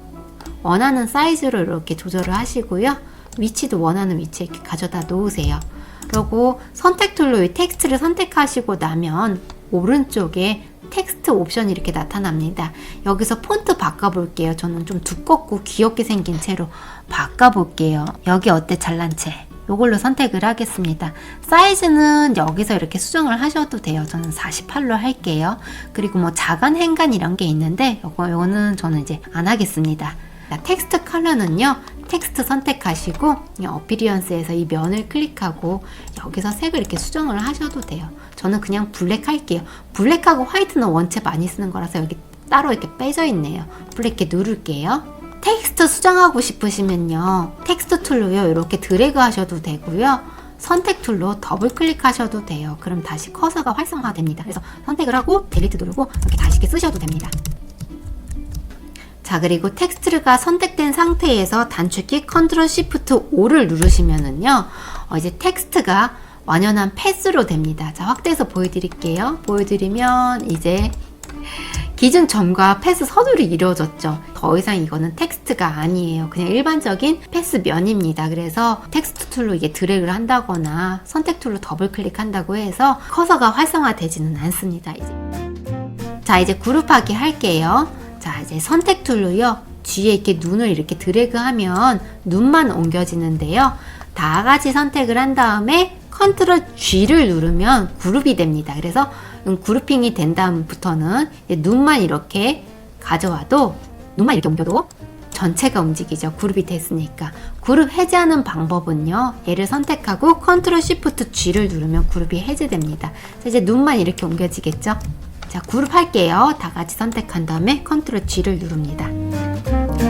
Speaker 1: 원하는 사이즈로 이렇게 조절을 하시고요. 위치도 원하는 위치에 이렇게 가져다 놓으세요. 그리고 선택 툴로 이 텍스트를 선택하시고 나면 오른쪽에 텍스트 옵션이 이렇게 나타납니다. 여기서 폰트 바꿔볼게요. 저는 좀 두껍고 귀엽게 생긴 채로 바꿔볼게요. 여기 어때? 잘난 채. 이걸로 선택을 하겠습니다. 사이즈는 여기서 이렇게 수정을 하셔도 돼요. 저는 48로 할게요. 그리고 뭐 자간 행간 이런 게 있는데 요거는 저는 이제 안 하겠습니다. 텍스트 컬러는요. 텍스트 선택하시고 어피리언스에서 이 면을 클릭하고 여기서 색을 이렇게 수정을 하셔도 돼요. 저는 그냥 블랙 할게요. 블랙하고 화이트는 원체 많이 쓰는 거라서 여기 따로 이렇게 빼져 있네요. 블랙 이렇게 누를게요. 텍스트 수정하고 싶으시면요. 텍스트 툴로요. 이렇게 드래그 하셔도 되고요. 선택 툴로 더블 클릭하셔도 돼요. 그럼 다시 커서가 활성화됩니다. 그래서 선택을 하고 딜리트 누르고 이렇게 다시 이렇게 쓰셔도 됩니다. 자, 그리고 텍스트가 선택된 상태에서 단축키 컨트롤 시프트 5를 누르시면은요, 이제 텍스트가 완연한 패스로 됩니다. 자, 확대해서 보여드릴게요. 보여드리면 이제 기준 점과 패스 서술이 이루어졌죠. 더 이상 이거는 텍스트가 아니에요. 그냥 일반적인 패스 면입니다. 그래서 텍스트 툴로 이게 드래그를 한다거나 선택 툴로 더블 클릭한다고 해서 커서가 활성화되지는 않습니다. 자, 이제 그룹하기 할게요. 자, 이제 선택 툴로요. 뒤에 이렇게 눈을 이렇게 드래그하면 눈만 옮겨지는데요. 다 같이 선택을 한 다음에 컨트롤 G를 누르면 그룹이 됩니다. 그래서 그룹핑이 된 다음부터는 눈만 이렇게 가져와도, 눈만 이렇게 옮겨도 전체가 움직이죠. 그룹이 됐으니까. 그룹 해제하는 방법은요, 얘를 선택하고 컨트롤 Shift G를 누르면 그룹이 해제됩니다. 자, 이제 눈만 이렇게 옮겨지겠죠. 자, 그룹 할게요. 다 같이 선택한 다음에 컨트롤 G를 누릅니다.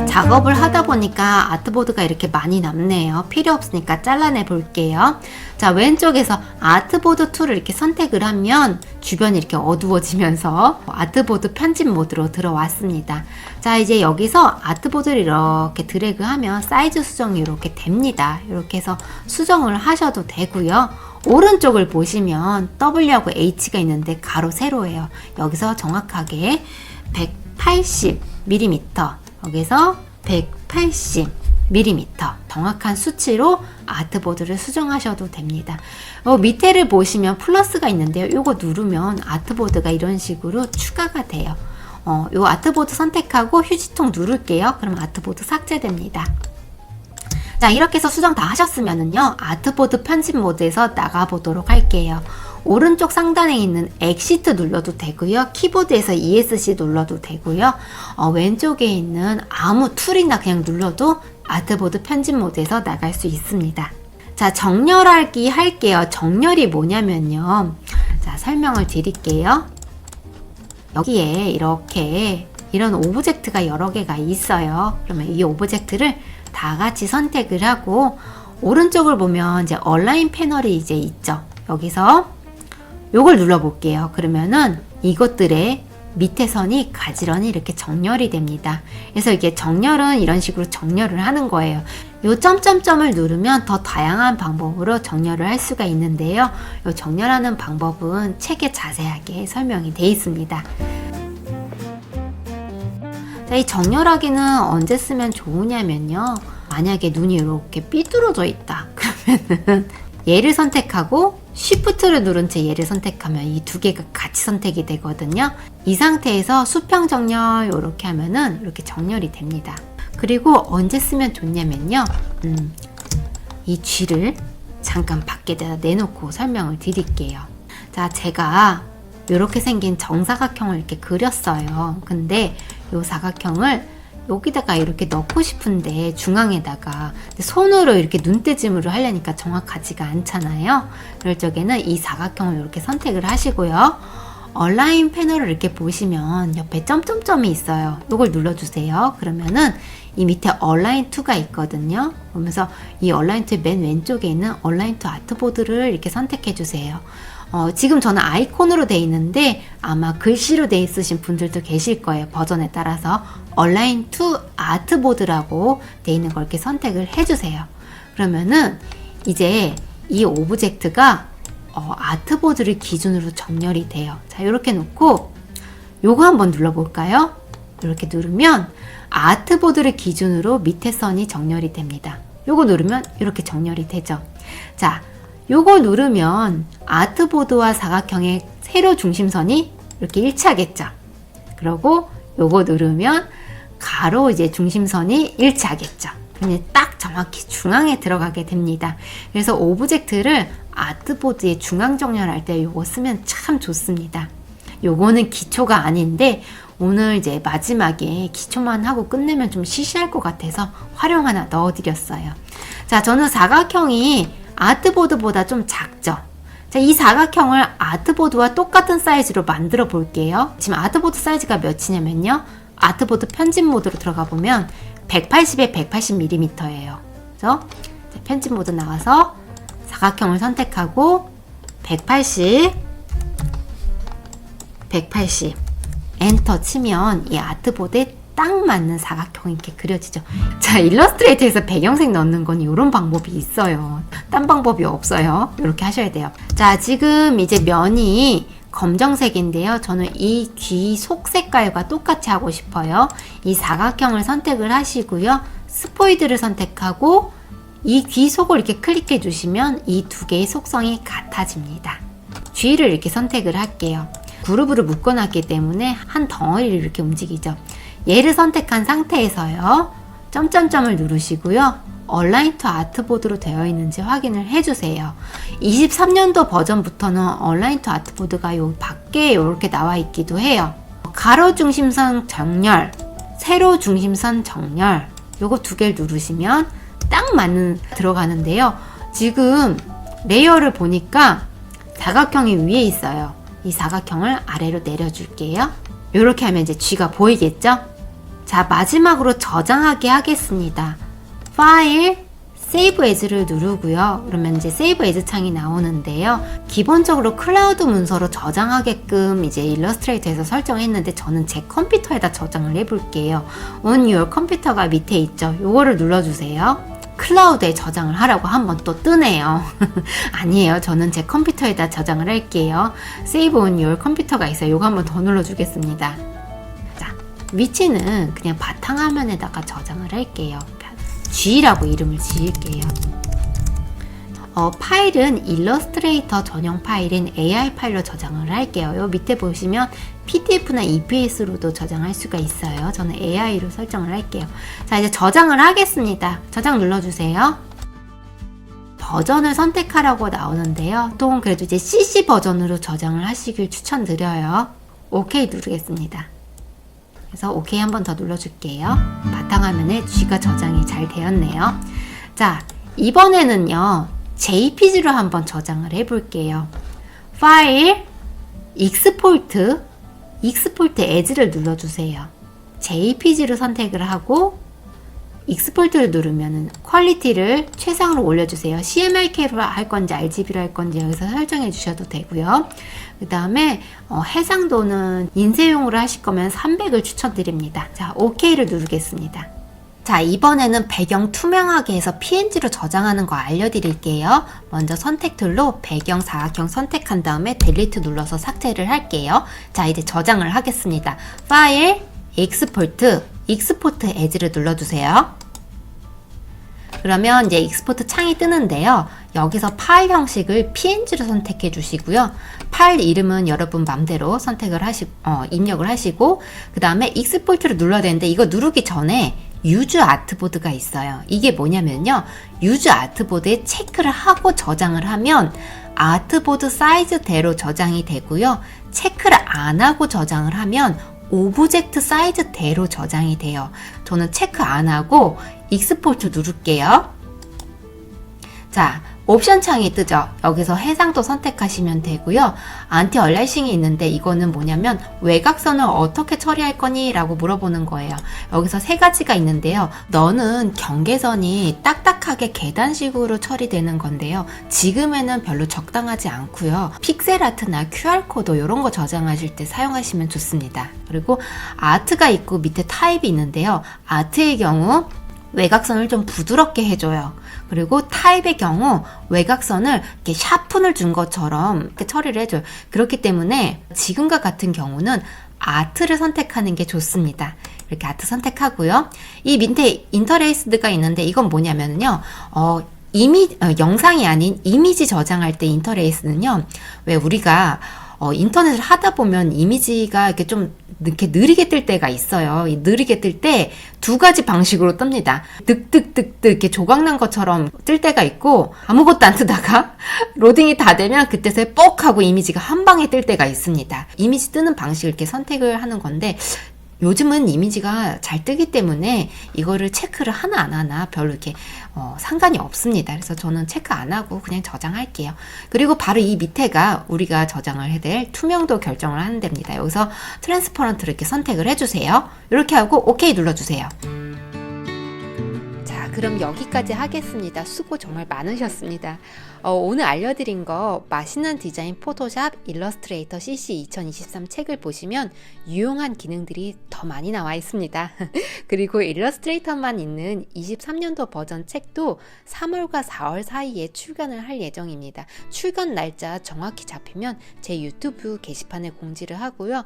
Speaker 1: 작업을 하다 보니까 아트보드가 이렇게 많이 남네요. 필요 없으니까 잘라내 볼게요. 자, 왼쪽에서 아트보드 툴을 이렇게 선택을 하면 주변이 이렇게 어두워지면서 아트보드 편집 모드로 들어왔습니다. 자, 이제 여기서 아트보드를 이렇게 드래그하면 사이즈 수정이 이렇게 됩니다. 이렇게 해서 수정을 하셔도 되고요. 오른쪽을 보시면 W하고 H가 있는데 가로 세로예요. 여기서 정확하게 180mm, 여기서 180mm 정확한 수치로 아트보드를 수정하셔도 됩니다. 밑에를 보시면 플러스가 있는데요. 이거 누르면 아트보드가 이런 식으로 추가가 돼요. 요 아트보드 선택하고 휴지통 누를게요. 그럼 아트보드 삭제됩니다. 자, 이렇게 해서 수정 다 하셨으면은요, 아트보드 편집 모드에서 나가보도록 할게요. 오른쪽 상단에 있는 엑시트 눌러도 되고요. 키보드에서 ESC 눌러도 되고요. 왼쪽에 있는 아무 툴이나 그냥 눌러도 아트보드 편집 모드에서 나갈 수 있습니다. 자, 정렬하기 할게요. 정렬이 뭐냐면요. 자, 설명을 드릴게요. 여기에 이렇게 이런 오브젝트가 여러 개가 있어요. 그러면 이 오브젝트를 다 같이 선택을 하고 오른쪽을 보면 이제 얼라인 패널이 이제 있죠. 여기서 요걸 눌러 볼게요. 그러면은 이것들의 밑에 선이 가지런히 이렇게 정렬이 됩니다. 그래서 이게 정렬은 이런 식으로 정렬을 하는 거예요. 요 점점점을 누르면 더 다양한 방법으로 정렬을 할 수가 있는데요. 요 정렬하는 방법은 책에 자세하게 설명이 되어 있습니다. 자, 이 정렬하기는 언제 쓰면 좋으냐면요. 만약에 눈이 이렇게 삐뚤어져 있다. 그러면은 얘를 선택하고 Shift를 누른 채 얘를 선택하면 이 두 개가 같이 선택이 되거든요. 이 상태에서 수평 정렬 이렇게 하면은 이렇게 정렬이 됩니다. 그리고 언제 쓰면 좋냐면요. 이 G를 잠깐 밖에다 내놓고 설명을 드릴게요. 자, 제가 이렇게 생긴 정사각형을 이렇게 그렸어요. 근데 이 사각형을 여기다가 이렇게 넣고 싶은데 중앙에다가 손으로 이렇게 눈대짐으로 하려니까 정확하지가 않잖아요. 그럴 적에는 이 사각형을 이렇게 선택을 하시고요. 얼라인 패널을 이렇게 보시면 옆에 점점점이 있어요. 이걸 눌러주세요. 그러면은 이 밑에 얼라인 2가 있거든요. 그러면서 이 얼라인 2의 맨 왼쪽에 있는 얼라인 2 아트보드를 이렇게 선택해 주세요. 지금 저는 아이콘으로 돼 있는데 아마 글씨로 돼 있으신 분들도 계실 거예요. 버전에 따라서 얼라인 2 아트보드라고 돼 있는 걸 이렇게 선택을 해주세요. 그러면은 이제 이 오브젝트가 아트보드를 기준으로 정렬이 돼요. 자, 이렇게 놓고 요거 한번 눌러볼까요? 이렇게 누르면 아트보드를 기준으로 밑에 선이 정렬이 됩니다. 요거 누르면 이렇게 정렬이 되죠. 자, 요거 누르면 아트보드와 사각형의 세로 중심선이 이렇게 일치하겠죠. 그리고 요거 누르면 가로 이제 중심선이 일치하겠죠. 그러면 딱 정확히 중앙에 들어가게 됩니다. 그래서 오브젝트를 아트보드에 중앙 정렬할 때 요거 쓰면 참 좋습니다. 요거는 기초가 아닌데 오늘 이제 마지막에 기초만 하고 끝내면 좀 시시할 것 같아서 활용 하나 넣어드렸어요. 자, 저는 사각형이 아트보드보다 좀 작죠. 자, 이 사각형을 아트보드와 똑같은 사이즈로 만들어 볼게요. 지금 아트보드 사이즈가 몇이냐면요. 아트보드 편집 모드로 들어가 보면 180에 180mm예요. 그죠? 편집 모드 나와서 사각형을 선택하고 180 엔터 치면 이 아트보드에 딱 맞는 사각형이 이렇게 그려지죠. 자, 일러스트레이터에서 배경색 넣는 건 이런 방법이 있어요. 딴 방법이 없어요. 이렇게 하셔야 돼요. 자, 지금 이제 면이 검정색인데요. 저는 이 귀 속 색깔과 똑같이 하고 싶어요. 이 사각형을 선택을 하시고요. 스포이드를 선택하고 이 귀 속을 이렇게 클릭해 주시면 이 두 개의 속성이 같아집니다. G를 이렇게 선택을 할게요. 그룹으로 묶어놨기 때문에 한 덩어리를 이렇게 움직이죠. 얘를 선택한 상태에서요. 점점점을 누르시고요. 얼라인 투 아트보드로 되어 있는지 확인을 해주세요. 23년도 버전부터는 얼라인 투 아트보드가 요 밖에 이렇게 나와 있기도 해요. 가로 중심선 정렬, 세로 중심선 정렬, 요거 두 개를 누르시면 딱 맞는 들어가는데요. 지금 레이어를 보니까 사각형이 위에 있어요. 이 사각형을 아래로 내려줄게요. 이렇게 하면 이제 쥐가 보이겠죠? 자, 마지막으로 저장하기 하겠습니다. 파일, 세이브 에즈를 누르고요. 그러면 이제 세이브 에즈 창이 나오는데요. 기본적으로 클라우드 문서로 저장하게끔 이제 일러스트레이터에서 설정했는데 저는 제 컴퓨터에다 저장을 해볼게요. On your 컴퓨터가 밑에 있죠. 요거를 눌러주세요. 클라우드에 저장을 하라고 한번 또 뜨네요. 아니에요. 저는 제 컴퓨터에다 저장을 할게요. Save on your 컴퓨터가 있어요. 요거 한번 더 눌러주겠습니다. 자, 위치는 그냥 바탕화면에다가 저장을 할게요. G라고 이름을 지을게요. 파일은 일러스트레이터 전용 파일인 AI 파일로 저장을 할게요. 요 밑에 보시면 PDF나 EPS로도 저장할 수가 있어요. 저는 AI로 설정을 할게요. 자, 이제 저장을 하겠습니다. 저장 눌러주세요. 버전을 선택하라고 나오는데요. 또 그래도 이제 CC 버전으로 저장을 하시길 추천드려요. OK 누르겠습니다. 그래서 OK 한 번 더 눌러줄게요. 바탕화면에 G가 저장이 잘 되었네요. 자, 이번에는요. JPG로 한번 저장을 해볼게요. 파일, 익스포트 as를 눌러주세요. JPG로 선택을 하고 익스포트를 누르면 퀄리티를 최상으로 올려주세요. CMYK로 할 건지 RGB로 할 건지 여기서 설정해 주셔도 되고요. 그 다음에 해상도는 인쇄용으로 하실 거면 300을 추천드립니다. 자, OK를 누르겠습니다. 자, 이번에는 배경 투명하게 해서 PNG로 저장하는 거 알려드릴게요. 먼저 선택 툴로 배경 사각형 선택한 다음에 델리트 눌러서 삭제를 할게요. 자, 이제 저장을 하겠습니다. 파일, 익스포트 as를 눌러주세요. 그러면 이제 익스포트 창이 뜨는데요. 여기서 파일 형식을 PNG로 선택해 주시고요. 파일 이름은 여러분 맘대로 선택을 입력을 하시고, 그 다음에 익스포트를 눌러야 되는데 이거 누르기 전에 유즈 아트보드가 있어요. 이게 뭐냐면요. 유즈 아트보드에 체크를 하고 저장을 하면 아트보드 사이즈대로 저장이 되고요. 체크를 안 하고 저장을 하면 오브젝트 사이즈대로 저장이 돼요. 저는 체크 안 하고 익스포트 누를게요. 자, 옵션 창이 뜨죠. 여기서 해상도 선택하시면 되고요. 안티 얼라이싱이 있는데 이거는 뭐냐면 외곽선을 어떻게 처리할 거니? 라고 물어보는 거예요. 여기서 세 가지가 있는데요. 너는 경계선이 딱딱하게 계단식으로 처리되는 건데요. 지금에는 별로 적당하지 않고요. 픽셀 아트나 QR코드 이런 거 저장하실 때 사용하시면 좋습니다. 그리고 아트가 있고 밑에 타입이 있는데요. 아트의 경우 외곽선을 좀 부드럽게 해줘요. 그리고 타입의 경우 외곽선을 이렇게 샤픈을 준 것처럼 이렇게 처리를 해줘요. 그렇기 때문에 지금과 같은 경우는 아트를 선택하는 게 좋습니다. 이렇게 아트 선택하고요. 이 밑에 인터레이스드가 있는데 이건 뭐냐면요. 영상이 아닌 이미지 저장할 때 인터레이스는요. 왜 우리가 인터넷을 하다 보면 이미지가 이렇게 좀 이렇게 느리게 뜰 때가 있어요. 이 느리게 뜰 때 두 가지 방식으로 뜹니다. 득득득득 이렇게 조각난 것처럼 뜰 때가 있고, 아무것도 안 뜨다가 로딩이 다 되면 그때서야 뻑 하고 이미지가 한 방에 뜰 때가 있습니다. 이미지 뜨는 방식을 이렇게 선택을 하는 건데, 요즘은 이미지가 잘 뜨기 때문에 이거를 체크를 하나 안 하나 별로 이렇게 상관이 없습니다. 그래서 저는 체크 안 하고 그냥 저장할게요. 그리고 바로 이 밑에가 우리가 저장을 해야 될 투명도 결정을 하는 데입니다. 여기서 트랜스퍼런트를 이렇게 선택을 해주세요. 이렇게 하고 OK 눌러주세요. 자, 그럼 여기까지 하겠습니다. 수고 정말 많으셨습니다. 오늘 알려드린 거 맛있는 디자인 포토샵 일러스트레이터 CC 2023 책을 보시면 유용한 기능들이 더 많이 나와 있습니다. 그리고 일러스트레이터만 있는 23년도 버전 책도 3월과 4월 사이에 출간을 할 예정입니다. 출간 날짜 정확히 잡히면 제 유튜브 게시판에 공지를 하고요.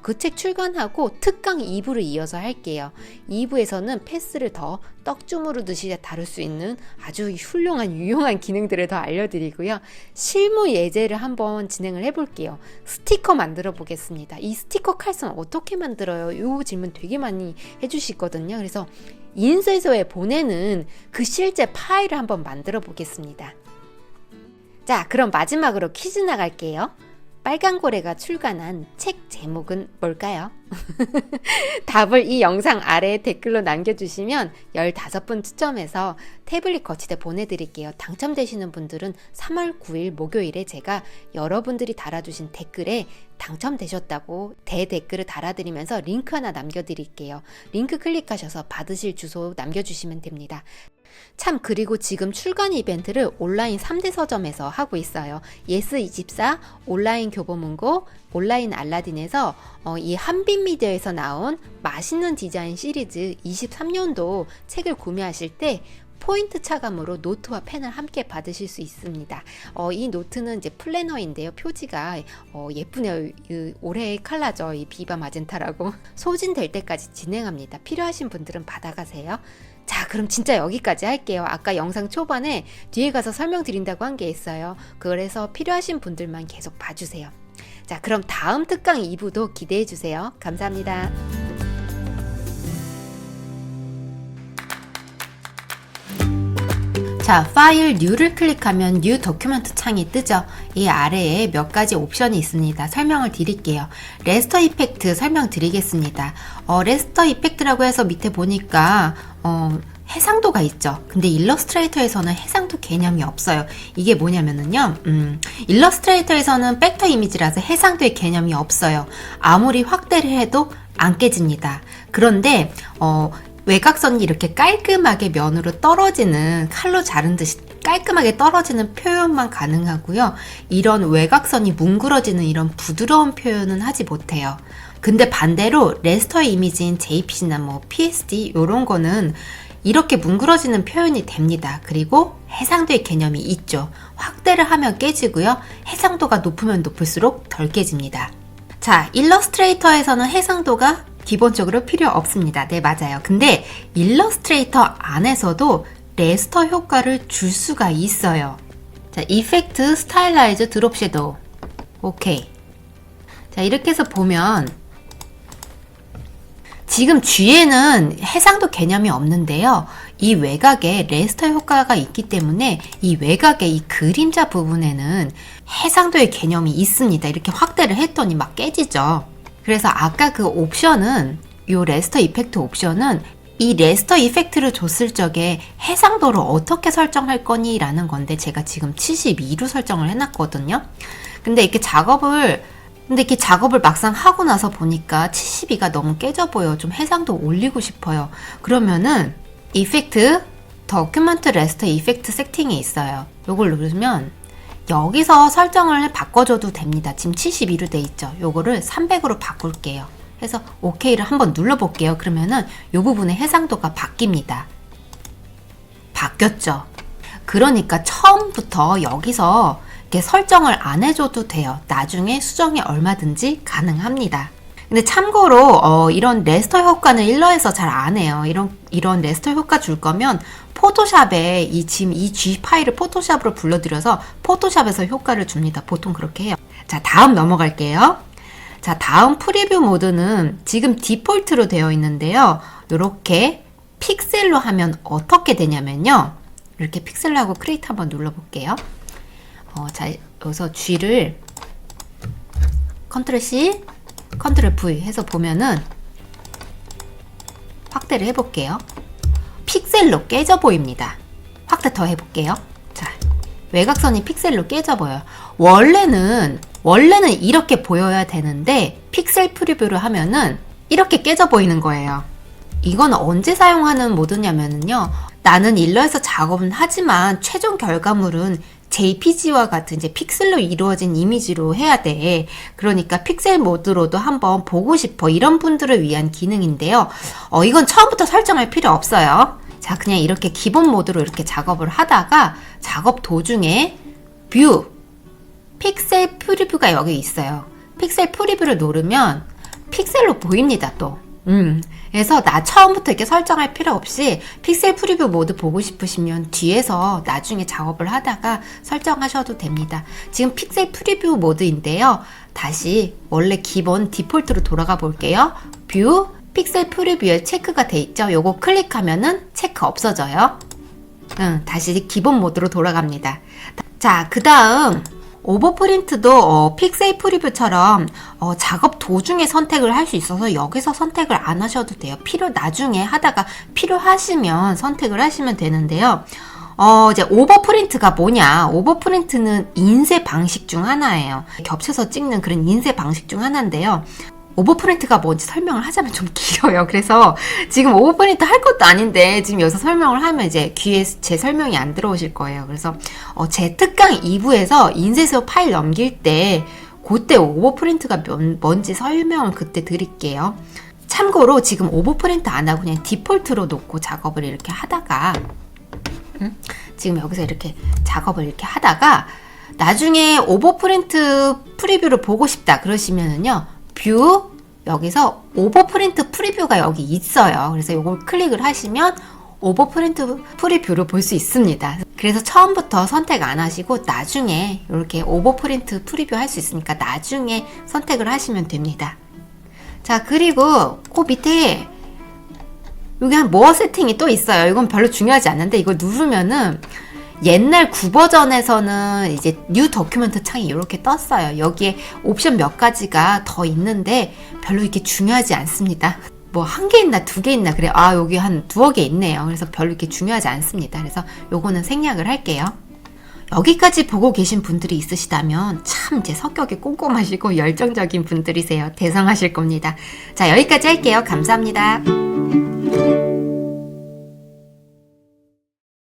Speaker 1: 그 책 출간하고 특강 2부를 이어서 할게요. 2부에서는 패스를 더 떡주무르듯이 다룰 수 있는 아주 훌륭한 유용한 기능들을 더 알려드리고요. 실무 예제를 한번 진행을 해볼게요. 스티커 만들어 보겠습니다. 이 스티커 칼선 어떻게 만들어요? 이 질문 되게 많이 해주시거든요. 그래서 인쇄소에 보내는 그 실제 파일을 한번 만들어 보겠습니다. 자, 그럼 마지막으로 퀴즈 나갈게요. 빨간고래가 출간한 책 제목은 뭘까요? 답을 이 영상 아래에 댓글로 남겨주시면 15분 추첨해서 태블릿 거치대 보내드릴게요. 당첨되시는 분들은 3월 9일 목요일에 제가 여러분들이 달아주신 댓글에 당첨되셨다고 대댓글을 달아드리면서 링크 하나 남겨드릴게요. 링크 클릭하셔서 받으실 주소 남겨주시면 됩니다. 참, 그리고 지금 출간 이벤트를 온라인 3대 서점에서 하고 있어요. 예스24, 온라인 교보문고, 온라인 알라딘에서 이 한빛미디어에서 나온 맛있는 디자인 시리즈 23년도 책을 구매하실 때 포인트 차감으로 노트와 펜을 함께 받으실 수 있습니다. 이 노트는 이제 플래너인데요. 표지가 예쁘네요. 올해의 컬러죠. 이 비바 마젠타라고. 소진될 때까지 진행합니다. 필요하신 분들은 받아가세요. 자, 그럼 진짜 여기까지 할게요. 아까 영상 초반에 뒤에 가서 설명드린다고 한 게 있어요. 그래서 필요하신 분들만 계속 봐주세요. 자, 그럼 다음 특강 2부도 기대해주세요. 감사합니다. 자, 파일 뉴를 클릭하면 뉴 도큐멘트 창이 뜨죠. 이 아래에 몇 가지 옵션이 있습니다. 설명을 드릴게요. 레스터 이펙트 설명드리겠습니다. 레스터 이펙트라고 해서 밑에 보니까 해상도가 있죠. 근데 일러스트레이터에서는 해상도 개념이 없어요. 이게 뭐냐면은요, 일러스트레이터에서는 벡터 이미지라서 해상도의 개념이 없어요. 아무리 확대를 해도 안 깨집니다. 그런데 외곽선이 이렇게 깔끔하게 면으로 떨어지는, 칼로 자른 듯이 깔끔하게 떨어지는 표현만 가능하고요. 이런 외곽선이 뭉그러지는 이런 부드러운 표현은 하지 못해요. 근데 반대로 레스터의 이미지인 JPG나 뭐 PSD 이런 거는 이렇게 뭉그러지는 표현이 됩니다. 그리고 해상도의 개념이 있죠. 확대를 하면 깨지고요. 해상도가 높으면 높을수록 덜 깨집니다. 자, 일러스트레이터에서는 해상도가 기본적으로 필요 없습니다. 네, 맞아요. 근데 일러스트레이터 안에서도 레스터 효과를 줄 수가 있어요. 자, 이펙트, 스타일라이즈, 드롭 섀도우. 오케이. 자, 이렇게 해서 보면 지금 G에는 해상도 개념이 없는데요. 이 외곽에 레스터 효과가 있기 때문에 이 외곽의 이 그림자 부분에는 해상도의 개념이 있습니다. 이렇게 확대를 했더니 막 깨지죠. 그래서 아까 그 옵션은, 요 레스터 이펙트 옵션은 이 레스터 이펙트를 줬을 적에 해상도를 어떻게 설정할 거니? 라는 건데 제가 지금 72로 설정을 해놨거든요. 근데 이렇게 작업을 막상 하고 나서 보니까 72가 너무 깨져 보여. 좀 해상도 올리고 싶어요. 그러면은 이펙트, 도큐먼트 레스터 이펙트 세팅이 있어요. 요걸 누르면 여기서 설정을 바꿔줘도 됩니다. 지금 72로 돼 있죠. 요거를 300으로 바꿀게요. 해서 OK를 한번 눌러볼게요. 그러면은 요 부분의 해상도가 바뀝니다. 바뀌었죠. 그러니까 처음부터 여기서 이렇게 설정을 안 해줘도 돼요. 나중에 수정이 얼마든지 가능합니다. 근데 참고로 이런 레스터 효과는 일러에서 잘 안 해요. 이런 레스터 효과 줄 거면 포토샵에 지금 이 G 파일을 포토샵으로 불러들여서 포토샵에서 효과를 줍니다. 보통 그렇게 해요. 자, 다음 넘어갈게요. 자, 다음 프리뷰 모드는 지금 디폴트로 되어 있는데요. 이렇게 픽셀로 하면 어떻게 되냐면요. 이렇게 픽셀로 하고 크리에이트 한번 눌러볼게요. 자, 여기서 G를 컨트롤 C, 컨트롤 V 해서 보면은 확대를 해볼게요. 픽셀로 깨져 보입니다. 확대 더 해볼게요. 자, 외곽선이 픽셀로 깨져 보여요. 원래는 이렇게 보여야 되는데 픽셀 프리뷰를 하면은 이렇게 깨져 보이는 거예요. 이건 언제 사용하는 모드냐면요. 나는 일러에서 작업은 하지만 최종 결과물은 JPG와 같은 이제 픽셀로 이루어진 이미지로 해야 돼. 그러니까 픽셀 모드로도 한번 보고 싶어. 이런 분들을 위한 기능인데요. 이건 처음부터 설정할 필요 없어요. 자, 그냥 이렇게 기본 모드로 이렇게 작업을 하다가 작업 도중에 뷰, 픽셀 프리뷰가 여기 있어요. 픽셀 프리뷰를 누르면 픽셀로 보입니다. 또 그래서 나 처음부터 이렇게 설정할 필요 없이 픽셀 프리뷰 모드 보고 싶으시면 뒤에서 나중에 작업을 하다가 설정하셔도 됩니다. 지금 픽셀 프리뷰 모드인데요. 다시 원래 기본 디폴트로 돌아가 볼게요. 뷰, 픽셀 프리뷰에 체크가 돼 있죠. 요거 클릭하면은 체크 없어져요. 다시 기본 모드로 돌아갑니다. 자, 그 다음 오버프린트도 픽셀 프리뷰처럼 작업 도중에 선택을 할 수 있어서 여기서 선택을 안 하셔도 돼요. 나중에 하다가 필요하시면 선택을 하시면 되는데요. 이제 오버프린트가 뭐냐? 오버프린트는 인쇄 방식 중 하나예요. 겹쳐서 찍는 그런 인쇄 방식 중 하나인데요. 오버프린트가 뭔지 설명을 하자면 좀 길어요. 그래서 지금 오버프린트 할 것도 아닌데 지금 여기서 설명을 하면 이제 귀에 제 설명이 안 들어오실 거예요. 그래서 제 특강 2부에서 인쇄소 파일 넘길 때 그때 오버프린트가 뭔지 설명을 그때 드릴게요. 참고로 지금 오버프린트 안 하고 그냥 디폴트로 놓고 작업을 이렇게 하다가 지금 여기서 이렇게 작업을 이렇게 하다가 나중에 오버프린트 프리뷰를 보고 싶다 그러시면은요. 뷰 여기서 오버프린트 프리뷰가 여기 있어요. 그래서 이걸 클릭을 하시면 오버프린트 프리뷰를 볼 수 있습니다. 그래서 처음부터 선택 안 하시고 나중에 이렇게 오버프린트 프리뷰 할 수 있으니까 나중에 선택을 하시면 됩니다. 자, 그리고 그 밑에 여기 한 모어 세팅이 또 있어요. 이건 별로 중요하지 않는데 이걸 누르면은 옛날 9버전에서는 이제 뉴 더큐멘트 창이 이렇게 떴어요. 여기에 옵션 몇 가지가 더 있는데 별로 이렇게 중요하지 않습니다. 뭐 한 개 있나 두 개 있나 그래. 여기 한 두어 개 있네요. 그래서 별로 이렇게 중요하지 않습니다. 그래서 요거는 생략을 할게요. 여기까지 보고 계신 분들이 있으시다면 참 제 성격이 꼼꼼하시고 열정적인 분들이세요. 대성하실 겁니다. 자, 여기까지 할게요. 감사합니다.